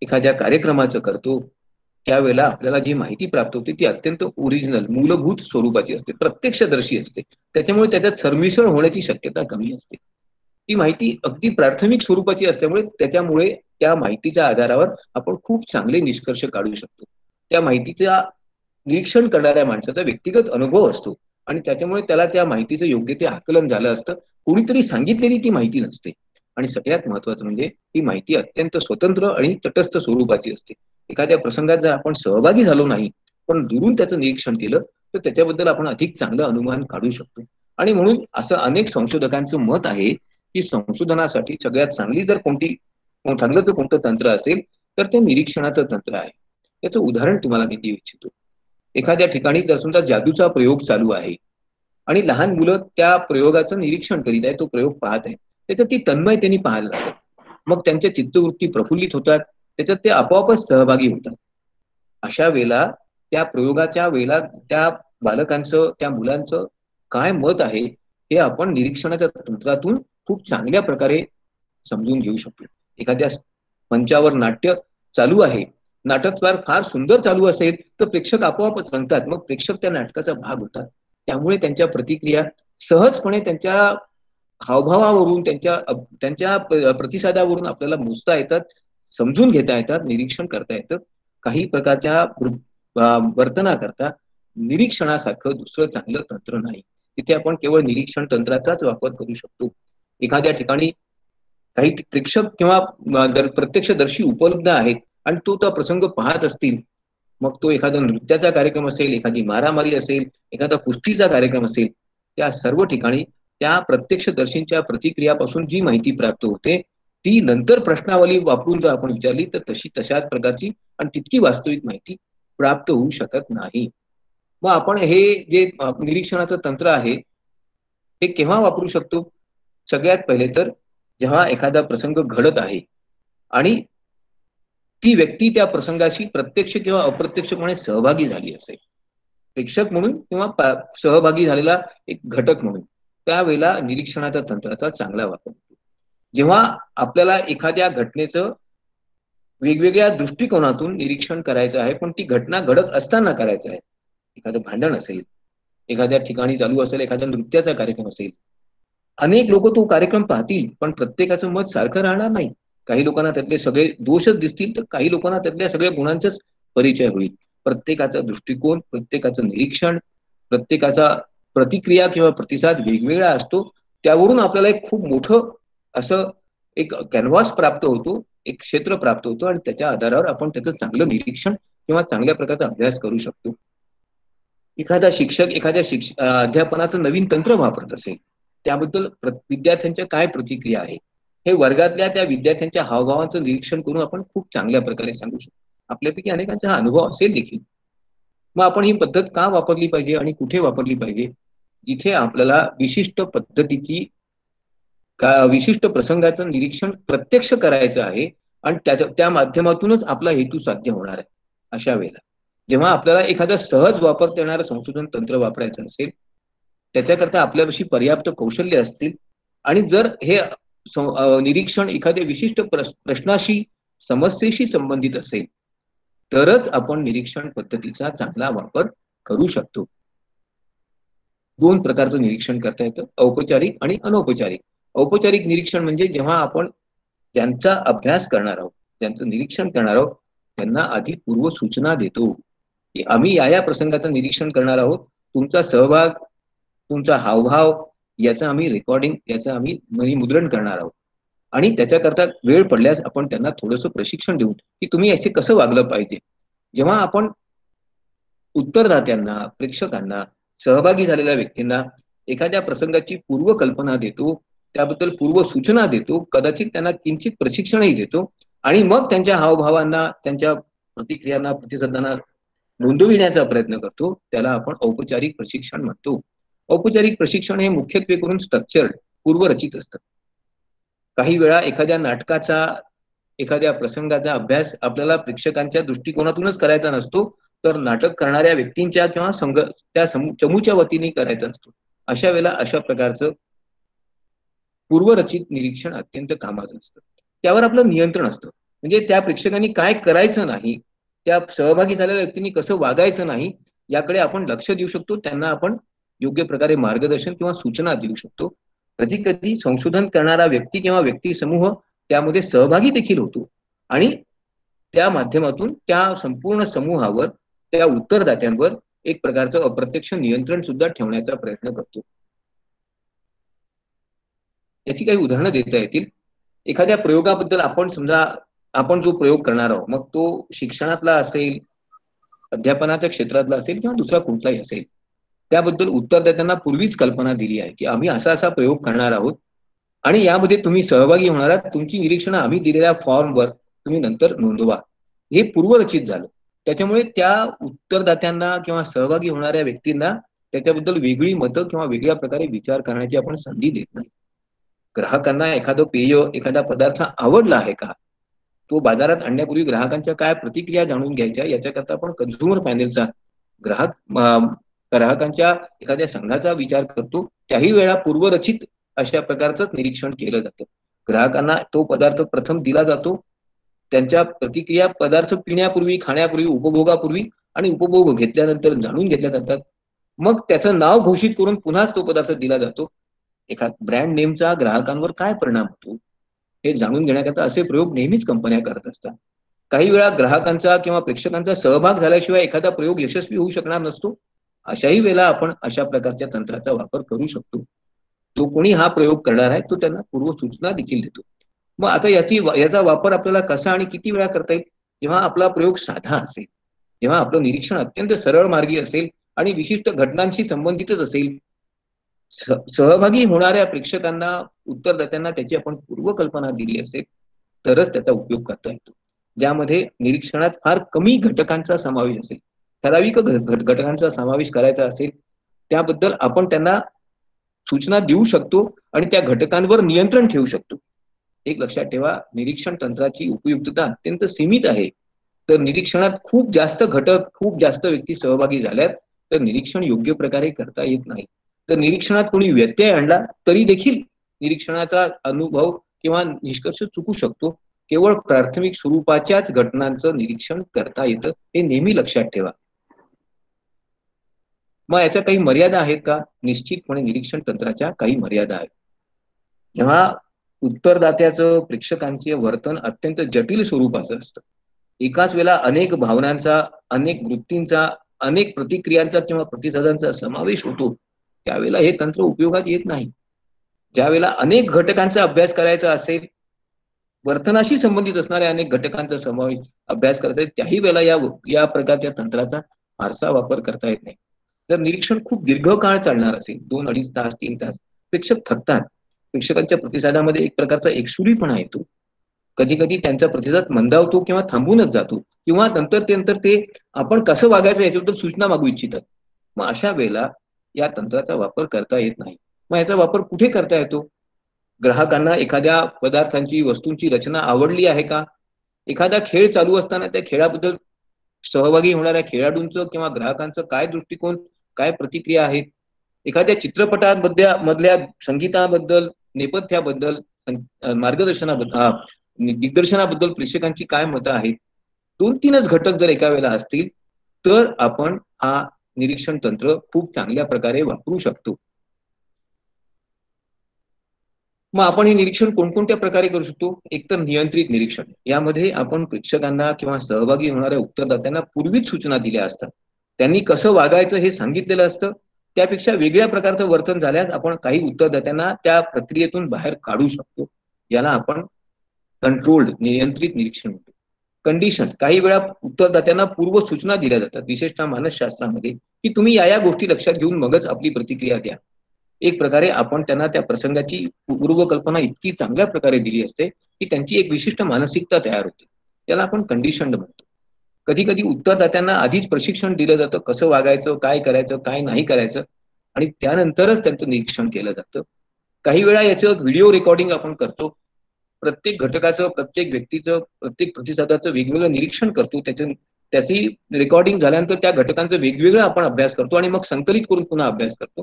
एखाद्या कार्यक्रमाचं करतो, त्यावेळेला आपल्याला जी माहिती प्राप्त होते ती अत्यंत ओरिजिनल, मूलभूत स्वरूपाची असते, प्रत्यक्षदर्शी असते. त्याच्यामुळे त्याच्यात सरमिसळ होण्याची शक्यता कमी असते. ती माहिती अगदी प्राथमिक स्वरूपाची असल्यामुळे त्याच्यामुळे त्या माहितीच्या आधारावर आपण खूप चांगले निष्कर्ष काढू शकतो. त्या माहितीचा निरीक्षण करणाऱ्या माणसाचा व्यक्तिगत अनुभव असतो आणि त्याच्यामुळे त्याला त्या माहितीचं योग्य ते आकलन झालं असतं. कोणीतरी सांगितलेली ती माहिती नसते. आणि सगळ्यात महत्वाचं म्हणजे ही माहिती अत्यंत स्वतंत्र आणि तटस्थ स्वरूपाची असते. एखाद्या प्रसंगात जर आपण सहभागी झालो नाही, पण दुरून त्याचं निरीक्षण केलं तर त्याच्याबद्दल आपण अधिक चांगलं अनुमान काढू शकतो. आणि म्हणून असं अनेक संशोधकांचं मत आहे की संशोधनासाठी सगळ्यात चांगलं जर कोणतं तंत्र असेल तर ते निरीक्षणाचं तंत्र आहे. याचं उदाहरण तुम्हाला मी देऊ इच्छितो. एखाद्या ठिकाणी जर समजा जादूचा प्रयोग चालू आहे आणि लहान मुलं त्या प्रयोगाचं निरीक्षण करीत आहे, तो प्रयोग पाहत आहे, त्याच्यात ती तन्मयतेने पाहायला लागतात. मग त्यांच्या चित्तवृत्ती प्रफुल्लित होतात, त्याच्यात ते आपोआपच सहभागी होतात. अशा वेळेला त्या प्रयोगाच्या वेळेला त्या बालकांचं, त्या मुलांचं काय मत आहे हे आपण निरीक्षणाच्या तंत्रातून खूप चांगल्या प्रकारे समजून घेऊ शकतो. एखाद्या मंचावर नाट्य चालू आहे, नाटक फार सुंदर चालू असेल तर प्रेक्षक आपोआपच रंगतात, मग प्रेक्षक त्या नाटकाचा भाग होतात. त्यामुळे त्यांच्या प्रतिक्रिया सहजपणे त्यांच्या हावभावावरून, त्यांच्या त्यांच्या प्रतिसादावरून आपल्याला मोजता येतात, समजून घेता येतात, निरीक्षण करता येतं. काही प्रकारच्या वर्तनाकरता निरीक्षणासारखं दुसरं चांगलं तंत्र नाही. तिथे आपण केवळ निरीक्षण तंत्राचाच वापर करू शकतो. एखाद्या ठिकाणी काही प्रेक्षक किंवा प्रत्यक्षदर्शी उपलब्ध आहेत आणि तो प्रसंग पाहत असतील, मग तो एखादा नृत्याचा कार्यक्रम असेल, एखादी मारामारी असेल, एखादा कुस्तीचा कार्यक्रम असेल, त्या सर्व ठिकाणी त्या प्रत्यक्षदर्शींच्या प्रतिक्रियापासून जी माहिती प्राप्त होते ती नंतर प्रश्नावली वापरून जर आपण विचारली तर तशाच प्रकारची आणि तितकी वास्तविक माहिती प्राप्त होऊ शकत नाही. मग आपण हे जे निरीक्षणाचं तंत्र आहे हे केव्हा वापरू शकतो? सगळ्यात पहिले तर जेव्हा एखादा प्रसंग घडत आहे आणि ती व्यक्ती त्या प्रसंगाशी प्रत्यक्ष किंवा अप्रत्यक्षपणे सहभागी झाली असेल, प्रेक्षक म्हणून किंवा सहभागी झालेला एक घटक म्हणून, त्यावेळेला निरीक्षणाचा तंत्राचा चांगला वापर होतो. जेव्हा आपल्याला एखाद्या घटनेचं वेगवेगळ्या दृष्टिकोनातून निरीक्षण करायचं आहे, पण ती घटना घडत असताना करायचं आहे. एखादं भांडण असेल, एखाद्या ठिकाणी चालू असेल, एखाद्या नृत्याचा कार्यक्रम असेल. अनेक लोक तो कार्यक्रम पाहतील, पण प्रत्येकाचं मत सारखं राहणार नाही. काही लोकांना त्यातले सगळे दोषच दिसतील, तर काही लोकांना त्यातल्या सगळ्या गुणांचाच परिचय होईल. प्रत्येकाचा दृष्टिकोन, प्रत्येकाचं निरीक्षण, प्रत्येकाचा प्रतिक्रिया किंवा प्रतिसाद वेगवेगळा असतो. त्यावरून आपल्याला एक खूप मोठं असं एक कॅनव्हास प्राप्त होतो, एक क्षेत्र प्राप्त होतो आणि त्याच्या आधारावर आपण त्याचं चांगलं निरीक्षण किंवा चांगल्या प्रकारचा अभ्यास करू शकतो. एखादा शिक्षक एखाद्या अध्यापनाचं नवीन तंत्र वापरत असेल, त्याबद्दल विद्यार्थ्यांच्या काय प्रतिक्रिया आहे, हे वर्गातल्या त्या विद्यार्थ्यांच्या हावभावांचं निरीक्षण करून आपण खूप चांगल्या प्रकारे सांगू शकतो. आपल्यापैकी अनेकांचा हा अनुभव असेल देखील. मग आपण ही पद्धत का वापरली पाहिजे आणि कुठे वापरली पाहिजे? जिथे आपल्याला विशिष्ट पद्धतीची विशिष्ट प्रसंगाचं निरीक्षण प्रत्यक्ष करायचं आहे आणि त्या माध्यमातूनच आपला हेतू साध्य होणार आहे. अशा वेळेला जेव्हा आपल्याला एखादं सहज वापरता येणारं संशोधन तंत्र वापरायचं असेल, त्याच्याकरता आपल्यापाशी पर्याप्त कौशल्य असतील आणि जर हे निरीक्षण एखाद्या विशिष्ट प्रश्नाशी, समस्येशी संबंधित असेल, तरच आपण निरीक्षण पद्धतीचा चांगला वापर करू शकतो. दोन प्रकारचं निरीक्षण करता येतं, औपचारिक आणि अनौपचारिक. औपचारिक निरीक्षण म्हणजे जेव्हा आपण ज्यांचा अभ्यास करणार आहोत, ज्यांचं निरीक्षण करणार आहोत, त्यांना आधी पूर्व सूचना देतो की आम्ही या प्रसंगाचं निरीक्षण करणार आहोत. तुमचा सहभाग, तुमचा हावभाव याचं आम्ही रेकॉर्डिंग, याचं आम्ही मुद्रण करणार आहोत आणि त्याच्याकरता वेळ पडल्यास आपण त्यांना थोडंसं प्रशिक्षण देऊ की तुम्ही याचे कसं वागलं पाहिजे. जेव्हा आपण उत्तरदात्यांना, प्रेक्षकांना, सहभागी झालेल्या व्यक्तींना एखाद्या प्रसंगाची पूर्वकल्पना देतो, त्याबद्दल पूर्व सूचना देतो, कदाचित त्यांना किंचित प्रशिक्षणही देतो आणि मग त्यांच्या हावभावांना, त्यांच्या प्रतिक्रियांना, प्रतिसादांना नोंदविण्याचा प्रयत्न करतो, त्याला आपण औपचारिक प्रशिक्षण म्हणतो. औपचारिक प्रशिक्षण हे मुख्यत्वे करून स्ट्रक्चर्ड, पूर्वरचित असतं. काही वेळा एखाद्या नाटकाचा, एखाद्या प्रसंगाचा अभ्यास आपल्याला प्रेक्षकांच्या दृष्टिकोनातूनच करायचा नसतो, तर नाटक करणाऱ्या व्यक्तींच्या किंवा त्या चमूच्या वतीने करायचा असतो. अशा वेळेला अशा प्रकारचं पूर्वरचित निरीक्षण अत्यंत कामाचं असतं. त्यावर आपलं नियंत्रण असतं. म्हणजे त्या प्रेक्षकांनी काय करायचं नाही, त्या सहभागी झालेल्या व्यक्तींनी कसं वागायचं नाही, याकडे आपण लक्ष देऊ शकतो. त्यांना आपण योग्य प्रकारे मार्गदर्शन किंवा सूचना देऊ शकतो. कधी कधी संशोधन करणारा व्यक्ती किंवा व्यक्ती समूह त्यामध्ये सहभागी देखील होतो आणि त्या माध्यमातून त्या संपूर्ण समूहावर, त्या उत्तरदात्यांवर एक प्रकारचं अप्रत्यक्ष नियंत्रण सुद्धा ठेवण्याचा प्रयत्न करतो. याची काही उदाहरणं देता येतील. एखाद्या प्रयोगाबद्दल आपण समजा, आपण जो प्रयोग करणार आहोत, मग तो शिक्षणातला असेल, अध्यापनाच्या क्षेत्रातला असेल किंवा दुसरा कुठलाही असेल, त्याबद्दल उत्तरदात्यांना पूर्वीच कल्पना दिली आहे की आम्ही असा असा प्रयोग करणार आहोत आणि यामध्ये तुम्ही सहभागी होणार आहात. तुमची निरीक्षणं आम्ही दिलेल्या फॉर्मवर तुम्ही नंतर नोंदवा. हे पूर्वरचित झालं. त्याच्यामुळे त्या उत्तरदात्यांना किंवा सहभागी होणाऱ्या व्यक्तींना त्याच्याबद्दल वेगळी मतं किंवा वेगळ्या प्रकारे विचार करण्याची आपण संधी देत नाही. ग्राहकांना एखादं पेय, एखादा पदार्थ आवडला आहे का, तो बाजारात आणण्यापूर्वी ग्राहकांच्या काय प्रतिक्रिया जाणून घ्यायच्या, याच्याकरता आपण कन्झ्युमर पॅनेलचा, ग्राहकांच्या एखाद्या संघाचा विचार करतो. त्याही वेळा पूर्वरचित अशा प्रकारचंच निरीक्षण केलं जातं. ग्राहकांना तो पदार्थ प्रथम दिला जातो, त्यांच्या प्रतिक्रिया पदार्थ पिण्यापूर्वी, खाण्यापूर्वी, उपभोगापूर्वी आणि उपभोग घेतल्यानंतर जाणून घेतल्या जातात. मग त्याचं नाव घोषित करून पुन्हाच तो पदार्थ दिला जातो. एखाद ब्रँड नेमचा ग्राहकांवर काय परिणाम होतो हे जाणून घेण्याकरता असे प्रयोग नेहमीच कंपन्या करत असतात. काही वेळा ग्राहकांचा किंवा प्रेक्षकांचा सहभाग झाल्याशिवाय एखादा प्रयोग यशस्वी होऊ शकणार नसतो. अशाही वेळेला आपण अशा प्रकारच्या तंत्राचा वापर करू शकतो. जो कोणी हा प्रयोग करणार आहे तो त्यांना पूर्वसूचना देखील देतो. मग आता याचा वापर आपल्याला कसा आणि किती वेळा करता येईल? जेव्हा आपला प्रयोग साधा असेल, जेव्हा आपलं निरीक्षण अत्यंत सरळ मार्गी असेल आणि विशिष्ट घटनांशी संबंधितच असेल, सहभागी होणाऱ्या प्रेक्षकांना, उत्तरदात्यांना त्याची आपण पूर्वकल्पना दिली असेल, तरच त्याचा उपयोग करता येतो. ज्यामध्ये निरीक्षणात फार कमी घटकांचा समावेश असेल, ठराविक घटकांचा समावेश करायचा असेल, त्याबद्दल आपण त्यांना सूचना देऊ शकतो आणि त्या घटकांवर नियंत्रण ठेवू शकतो. एक लक्षात ठेवा, निरीक्षण तंत्राची उपयुक्तता अत्यंत सीमित आहे. तर निरीक्षणात खूप जास्त घटक, खूप जास्त व्यक्ती सहभागी झाल्यात तर निरीक्षण योग्य प्रकारे करता येत नाही. तर निरीक्षणात कोणी व्यत्यय आणला तरी देखील निरीक्षणाचा अनुभव किंवा निष्कर्ष चुकू शकतो. केवळ प्राथमिक स्वरूपाच्याच घटनांचं निरीक्षण करता येतं, हे नेहमी लक्षात ठेवा. मग याच्या काही मर्यादा आहेत का? निश्चितपणे निरीक्षण तंत्राच्या काही मर्यादा आहेत. जेव्हा उत्तरदात्याचं, प्रेक्षकांचे वर्तन अत्यंत जटिल स्वरूपाचं असतं, एकाच वेळेला अनेक भावनांचा, अनेक वृत्तींचा, अनेक प्रतिक्रियांचा किंवा प्रतिसादांचा समावेश होतो, त्यावेळेला हे तंत्र उपयोगात येत नाही. ज्यावेळेला अनेक घटकांचा अभ्यास करायचा असेल, वर्तनाशी संबंधित असणाऱ्या अनेक घटकांचा समावेश अभ्यास करता येईल, त्याही वेळेला या प्रकारच्या तंत्राचा फारसा वापर करता येत नाही. जर निरीक्षण खूप दीर्घकाळ चालणार असेल, 2-2.5 तास, 3 तास, प्रेक्षक थकतात. प्रेक्षकांच्या प्रतिसादामध्ये एक प्रकारचा एकसुरीपणा येतो. कधी कधी त्यांचा प्रतिसाद मंदावतो किंवा थांबूनच जातो, किंवा नंतर ते आपण कसं वागायचं याच्याबद्दल सूचना मागू इच्छितात. मग अशा वेळेला या तंत्राचा वापर करता येत नाही. मग याचा वापर कुठे करता येतो? ग्राहकांना एखाद्या पदार्थांची, वस्तूंची रचना आवडली आहे का? एखादा खेळ चालू असताना त्या खेळाबद्दल सहभागी होणाऱ्या खेळाडूंचं किंवा ग्राहकांचं काय दृष्टिकोन, काय प्रतिक्रिया आहेत? एखाद्या चित्रपटामधल्या मधल्या संगीताबद्दल, नेपथ्याबद्दल, मार्गदर्शनाबद्दल, दिग्दर्शनाबद्दल प्रेक्षकांची काय मतं आहेत? 2-3च घटक जर एका वेळेला असतील तर आपण हा निरीक्षण तंत्र खूप चांगल्या प्रकारे वापरू शकतो. मग आपण हे निरीक्षण कोणकोणत्या प्रकारे करू शकतो? एकतर नियंत्रित निरीक्षण. यामध्ये आपण प्रेक्षकांना किंवा सहभागी होणाऱ्या उत्तरदात्यांना पूर्वीच सूचना दिल्या असतात. त्यांनी कसं वागायचं हे सांगितलेलं असतं. त्यापेक्षा वेगळ्या प्रकारचं वर्तन झाल्यास आपण काही उत्तरदात्यांना त्या प्रक्रियेतून बाहेर काढू शकतो. याला आपण कंट्रोल्ड, नियंत्रित निरीक्षण म्हणतो. कंडिशन, काही वेळा उत्तरदात्यांना पूर्व सूचना दिल्या जातात, विशेषतः मानसशास्त्रामध्ये, की तुम्ही या गोष्टी लक्षात घेऊन मगच आपली प्रतिक्रिया द्या. एक प्रकारे आपण त्यांना त्या प्रसंगाची पूर्वकल्पना इतकी चांगल्या प्रकारे दिली असते की त्यांची एक विशिष्ट मानसिकता तयार होते. त्याला आपण कंडिशन्ड म्हणतो. कधी कधी उत्तरदात्यांना आधीच प्रशिक्षण दिलं जातं, कसं वागायचं, काय करायचं, काय नाही करायचं, आणि त्यानंतरच त्यांचं निरीक्षण केलं जातं. काही वेळा याचं व्हिडिओ रेकॉर्डिंग आपण करतो. प्रत्येक घटकाचं, प्रत्येक व्यक्तीचं, प्रत्येक प्रतिसादाचं वेगवेगळं निरीक्षण करतो. त्याची रेकॉर्डिंग झाल्यानंतर त्या घटकांचं वेगवेगळं आपण अभ्यास करतो आणि मग संकलित करून पुन्हा अभ्यास करतो.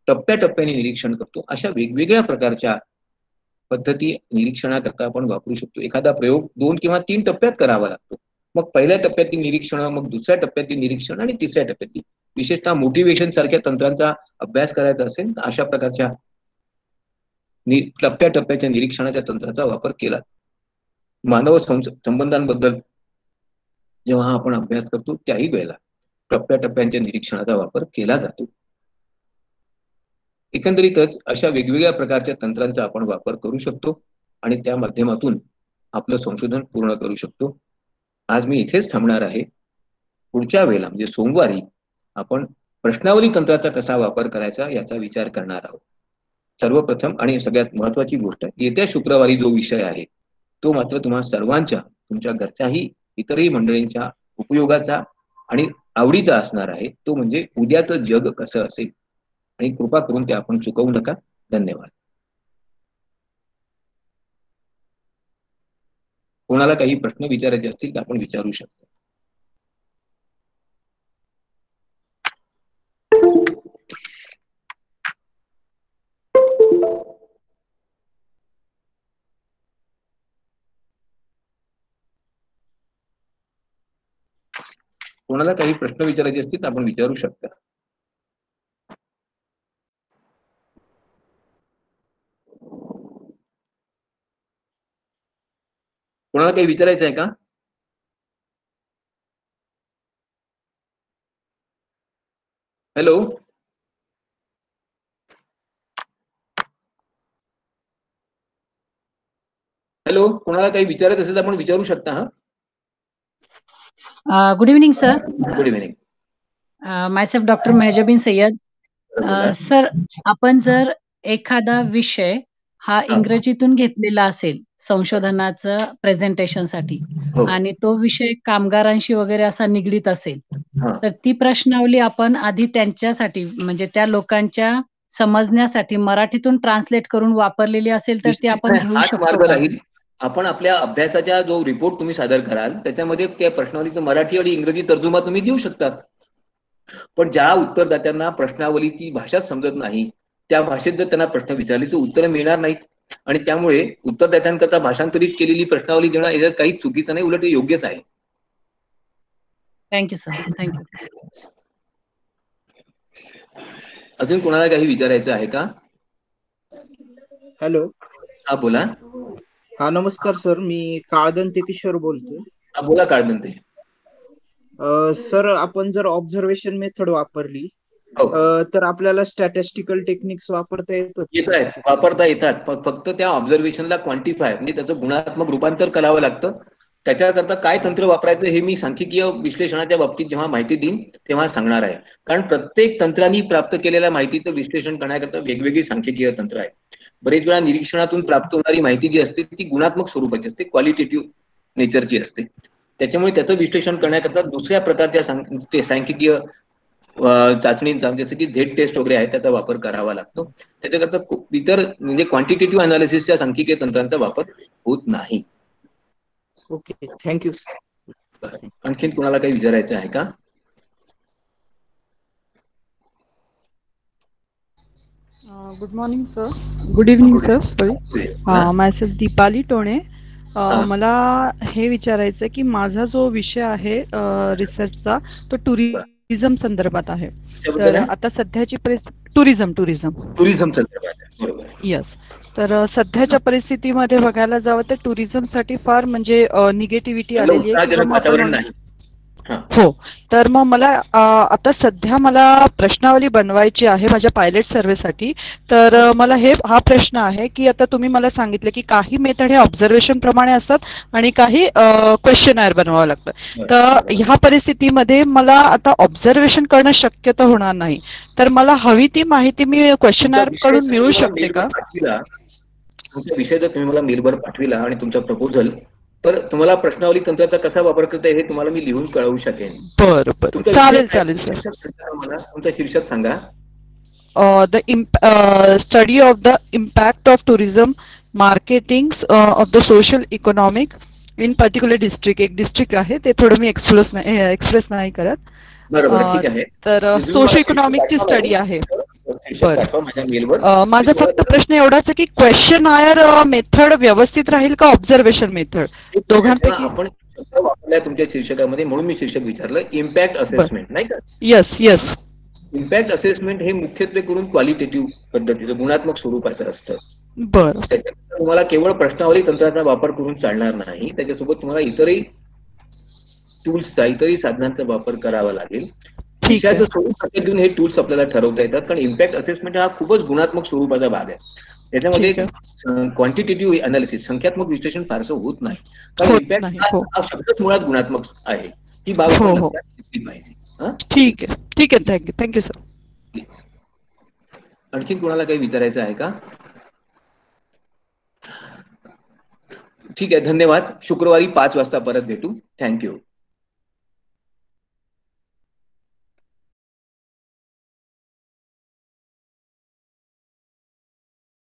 टप्प्याटप्प्याने निरीक्षण करतो. अशा वेगवेगळ्या प्रकारच्या पद्धती निरीक्षणाकरता आपण वापरू शकतो. एखादा प्रयोग 2 किंवा 3 टप्प्यात करावा लागतो. मग पहिल्या टप्प्यातील निरीक्षण, मग दुसऱ्या टप्प्यातील निरीक्षण आणि तिसऱ्या टप्प्यातील. विशेषतः मोटिवेशन सारख्या तंत्रांचा अभ्यास करायचा असेल तर अशा प्रकारच्या टप्प्याटप्प्याच्या निरीक्षणाच्या तंत्राचा वापर केला. मानव संबंधांबद्दल जेव्हा आपण अभ्यास करतो त्याही वेळेला टप्प्याटप्प्यांच्या निरीक्षणाचा वापर केला जातो. एकंदरीतच अशा वेगवेगळ्या प्रकारच्या तंत्रांचा आपण वापर करू शकतो आणि त्या माध्यमातून आपलं संशोधन पूर्ण करू शकतो. आज मी इथेच थांबणार आहे. पुढच्या वेळेला म्हणजे सोमवारी आपण प्रश्नावली तंत्राचा कसा वापर करायचा याचा विचार करणार आहोत. सर्वप्रथम आणि सगळ्यात महत्वाची गोष्ट, येत्या शुक्रवारी जो विषय आहे तो मात्र तुम्हा सर्वांच्या, तुमच्या घरच्याही इतरही मंडळींच्या उपयोगाचा आणि आवडीचा असणार आहे. तो म्हणजे उद्याचं जग कसं असेल, आणि कृपा करून ते आपण चुकवू नका. धन्यवाद. कोणाला काही प्रश्न विचारायचे असतील तर आपण विचारू शकतो. कोणाला काही प्रश्न विचारायचे असतील तर आपण विचारू शकता. कोणाला काही विचारायचं आहे का? हॅलो, हॅलो, कोणाला काही विचारायचं असेल तर आपण विचारू शकता. Good evening sir. Good evening. Myself doctor Mehjabeen Sayyed. Sir, आपण जर एखादा विषय हा इंग्रजीतून घेतलेला असेल संशोधनाचं प्रेझेंटेशनसाठी आणि तो विषय कामगारांशी वगैरे असा निगडीत असेल, तर ती प्रश्नावली आपण आधी त्यांच्यासाठी म्हणजे त्या लोकांच्या समजण्यासाठी मराठीतून ट्रान्सलेट करून वापरलेली असेल तर ती आपण निश्चितपणे घेऊ हाच शकतो मार्ग का? राहील. आपण आपल्या अभ्यासाच्या जो रिपोर्ट तुम्ही सादर कराल त्याच्यामध्ये त्या प्रश्नावलीचं मराठी आणि इंग्रजी तर्जुमा तुम्ही देऊ शकता. पण ज्या उत्तरदात्यांना प्रश्नावलीची भाषाच समजत नाही त्या भाषेत जर त्यांना प्रश्न विचारले तर उत्तरं मिळणार नाहीत आणि त्यामुळे उत्तरदात्यांकरता भाषांतरित केलेली प्रश्नावली देणं याच्यात काही चुकीचं नाही, उलट हे योग्यच आहे. Thank you sir. थँक्यू. अजून कोणाला काही विचारायचं आहे का? हॅलो. हा बोला. हा नमस्कार सर, मी काळदंते किशोर बोलतोय. हा बोला काळदंते. सर आपण जर ऑब्झर्वेशन मेथड वापरली हो तर आपल्याला स्टॅटिस्टिकल टेक्निक्स वापरता येत येतात. आहेत, वापरता येतात. फक्त त्या ऑब्झर्वेशनला क्वांटिफाय म्हणजे त्याचं गुणात्मक रूपांतर करावं लागतं. त्याच्याकरता काय तंत्र वापरायचं हे मी सांख्यिकीय विश्लेषणाच्या बाबतीत जेव्हा माहिती देईन तेव्हा सांगणार आहे. कारण प्रत्येक तंत्रांनी प्राप्त केलेल्या माहितीचं विश्लेषण करण्याकरता वेगवेगळी सांख्यिकीय तंत्र आहेत. बरेच वेळा निरीक्षणातून प्राप्त होणारी माहिती जी असते ती गुणात्मक स्वरूपाची असते, क्वालिटेटिव्ह नेचरची असते. त्याच्यामुळे त्याचं विश्लेषण करण्याकरता दुसऱ्या प्रकारच्या सांख्यिकीय चाचणींचा जसं की झेड टेस्ट वगैरे आहे त्याचा वापर करावा लागतो. त्याच्याकरता इतर म्हणजे क्वांटिटेटिव्ह अनालिसिसच्या सांख्यिकीय तंत्रांचा वापर होत नाही. Okay, thank you. आणखीन कुणाला काही विचारायचं आहे का? Good morning sir. Good evening sir. Sorry. Myself Deepali Tone. मला हे विचारायचं की माझा जो विषय आहे रिसर्चचा तो टुरिझम संदर्भात आहे. तर आता सध्याची टुरिझम संदर्भात. बरोबर. येस. तर सध्याच्या परिस्थितीमध्ये बघायला जावं तर टुरिझमसाठी फार म्हणजे निगेटिव्हिटी आलेली आहे. वातावरण नाही. हो. तर मग मला आता सध्या मला प्रश्नावली बनवायची आहे माझ्या पायलट सर्व्हेसाठी. तर मला हा प्रश्न आहे की आता तुम्ही मला सांगितलं की काही मेथड हे ऑब्झर्वेशन प्रमाणे असतात आणि काही क्वेश्चनायर बनवावं लागतं. तर ह्या परिस्थितीमध्ये मला आता ऑब्झर्वेशन करणं शक्य तर होणार नाही. तर मला हवी ती माहिती मी क्वेश्चनायर कडून मिळू शकते का? तुमचा विषय जर तुम्ही मला मेलवर पाठविला आणि तुमचा प्रपोजल तर तुम्हाला प्रश्नावली तंत्राचा कसा वापर करता येईल हे तुम्हाला मी लिहून कळवू शकेन. बरं. चालेल सर. तुमचं शीर्षक सांगा. the study of the impact of tourism marketing of the social economic in particular district. एक डिस्ट्रिक्ट आहे ते थोडं मी एक्सप्रेस नाही करत. बरोबर, ठीक आहे. तर सोशो इकॉनॉमिकची स्टडी आहे. माझा फक्त प्रश्न एवढाच आहे की क्वेश्चनायर मेथड व्यवस्थित राहील का ऑब्झर्वेशन मेथड? दोघांपैकी आपण शब्द वापरलाय तुमच्या शीर्षकामध्ये म्हणून मी शीर्षक विचारलं. इम्पॅक्ट असेसमेंट नाही का? येस. इम्पॅक्ट असेसमेंट हे मुख्यत्वे करून क्वालिटेटिव्ह पद्धतीचं गुणात्मक स्वरूपाचं असतं. बरं. त्याच्यात तुम्हाला केवळ प्रश्नावली तंत्राचा वापर करून चालणार नाही, त्याच्यासोबत तुम्हाला इतरही टूल्सचा इतरही साधनांचा वापर करावा लागेल. विषयाचं स्वरूप देऊन हे टूल्स आपल्याला ठरवता येतात. कारण इम्पॅक्ट असेसमेंट हा खूपच गुणात्मक स्वरूपाचा भाग आहे. त्याच्यामध्ये क्वांटिटेटिव्ह अनालिसिस संख्यात्मक विश्लेषण फारसं होत नाही. कारण इम्पॅक्ट हा शब्दच मुळात गुणात्मक आहे. ही बाब आपण लक्षात घेतली पाहिजे. ठीक आहे. Thank you sir. प्लीज. आणखी कोणाला काही विचारायचं आहे का? ठीक आहे, धन्यवाद. शुक्रवारी 5 वाजता परत भेटू. थँक्यू.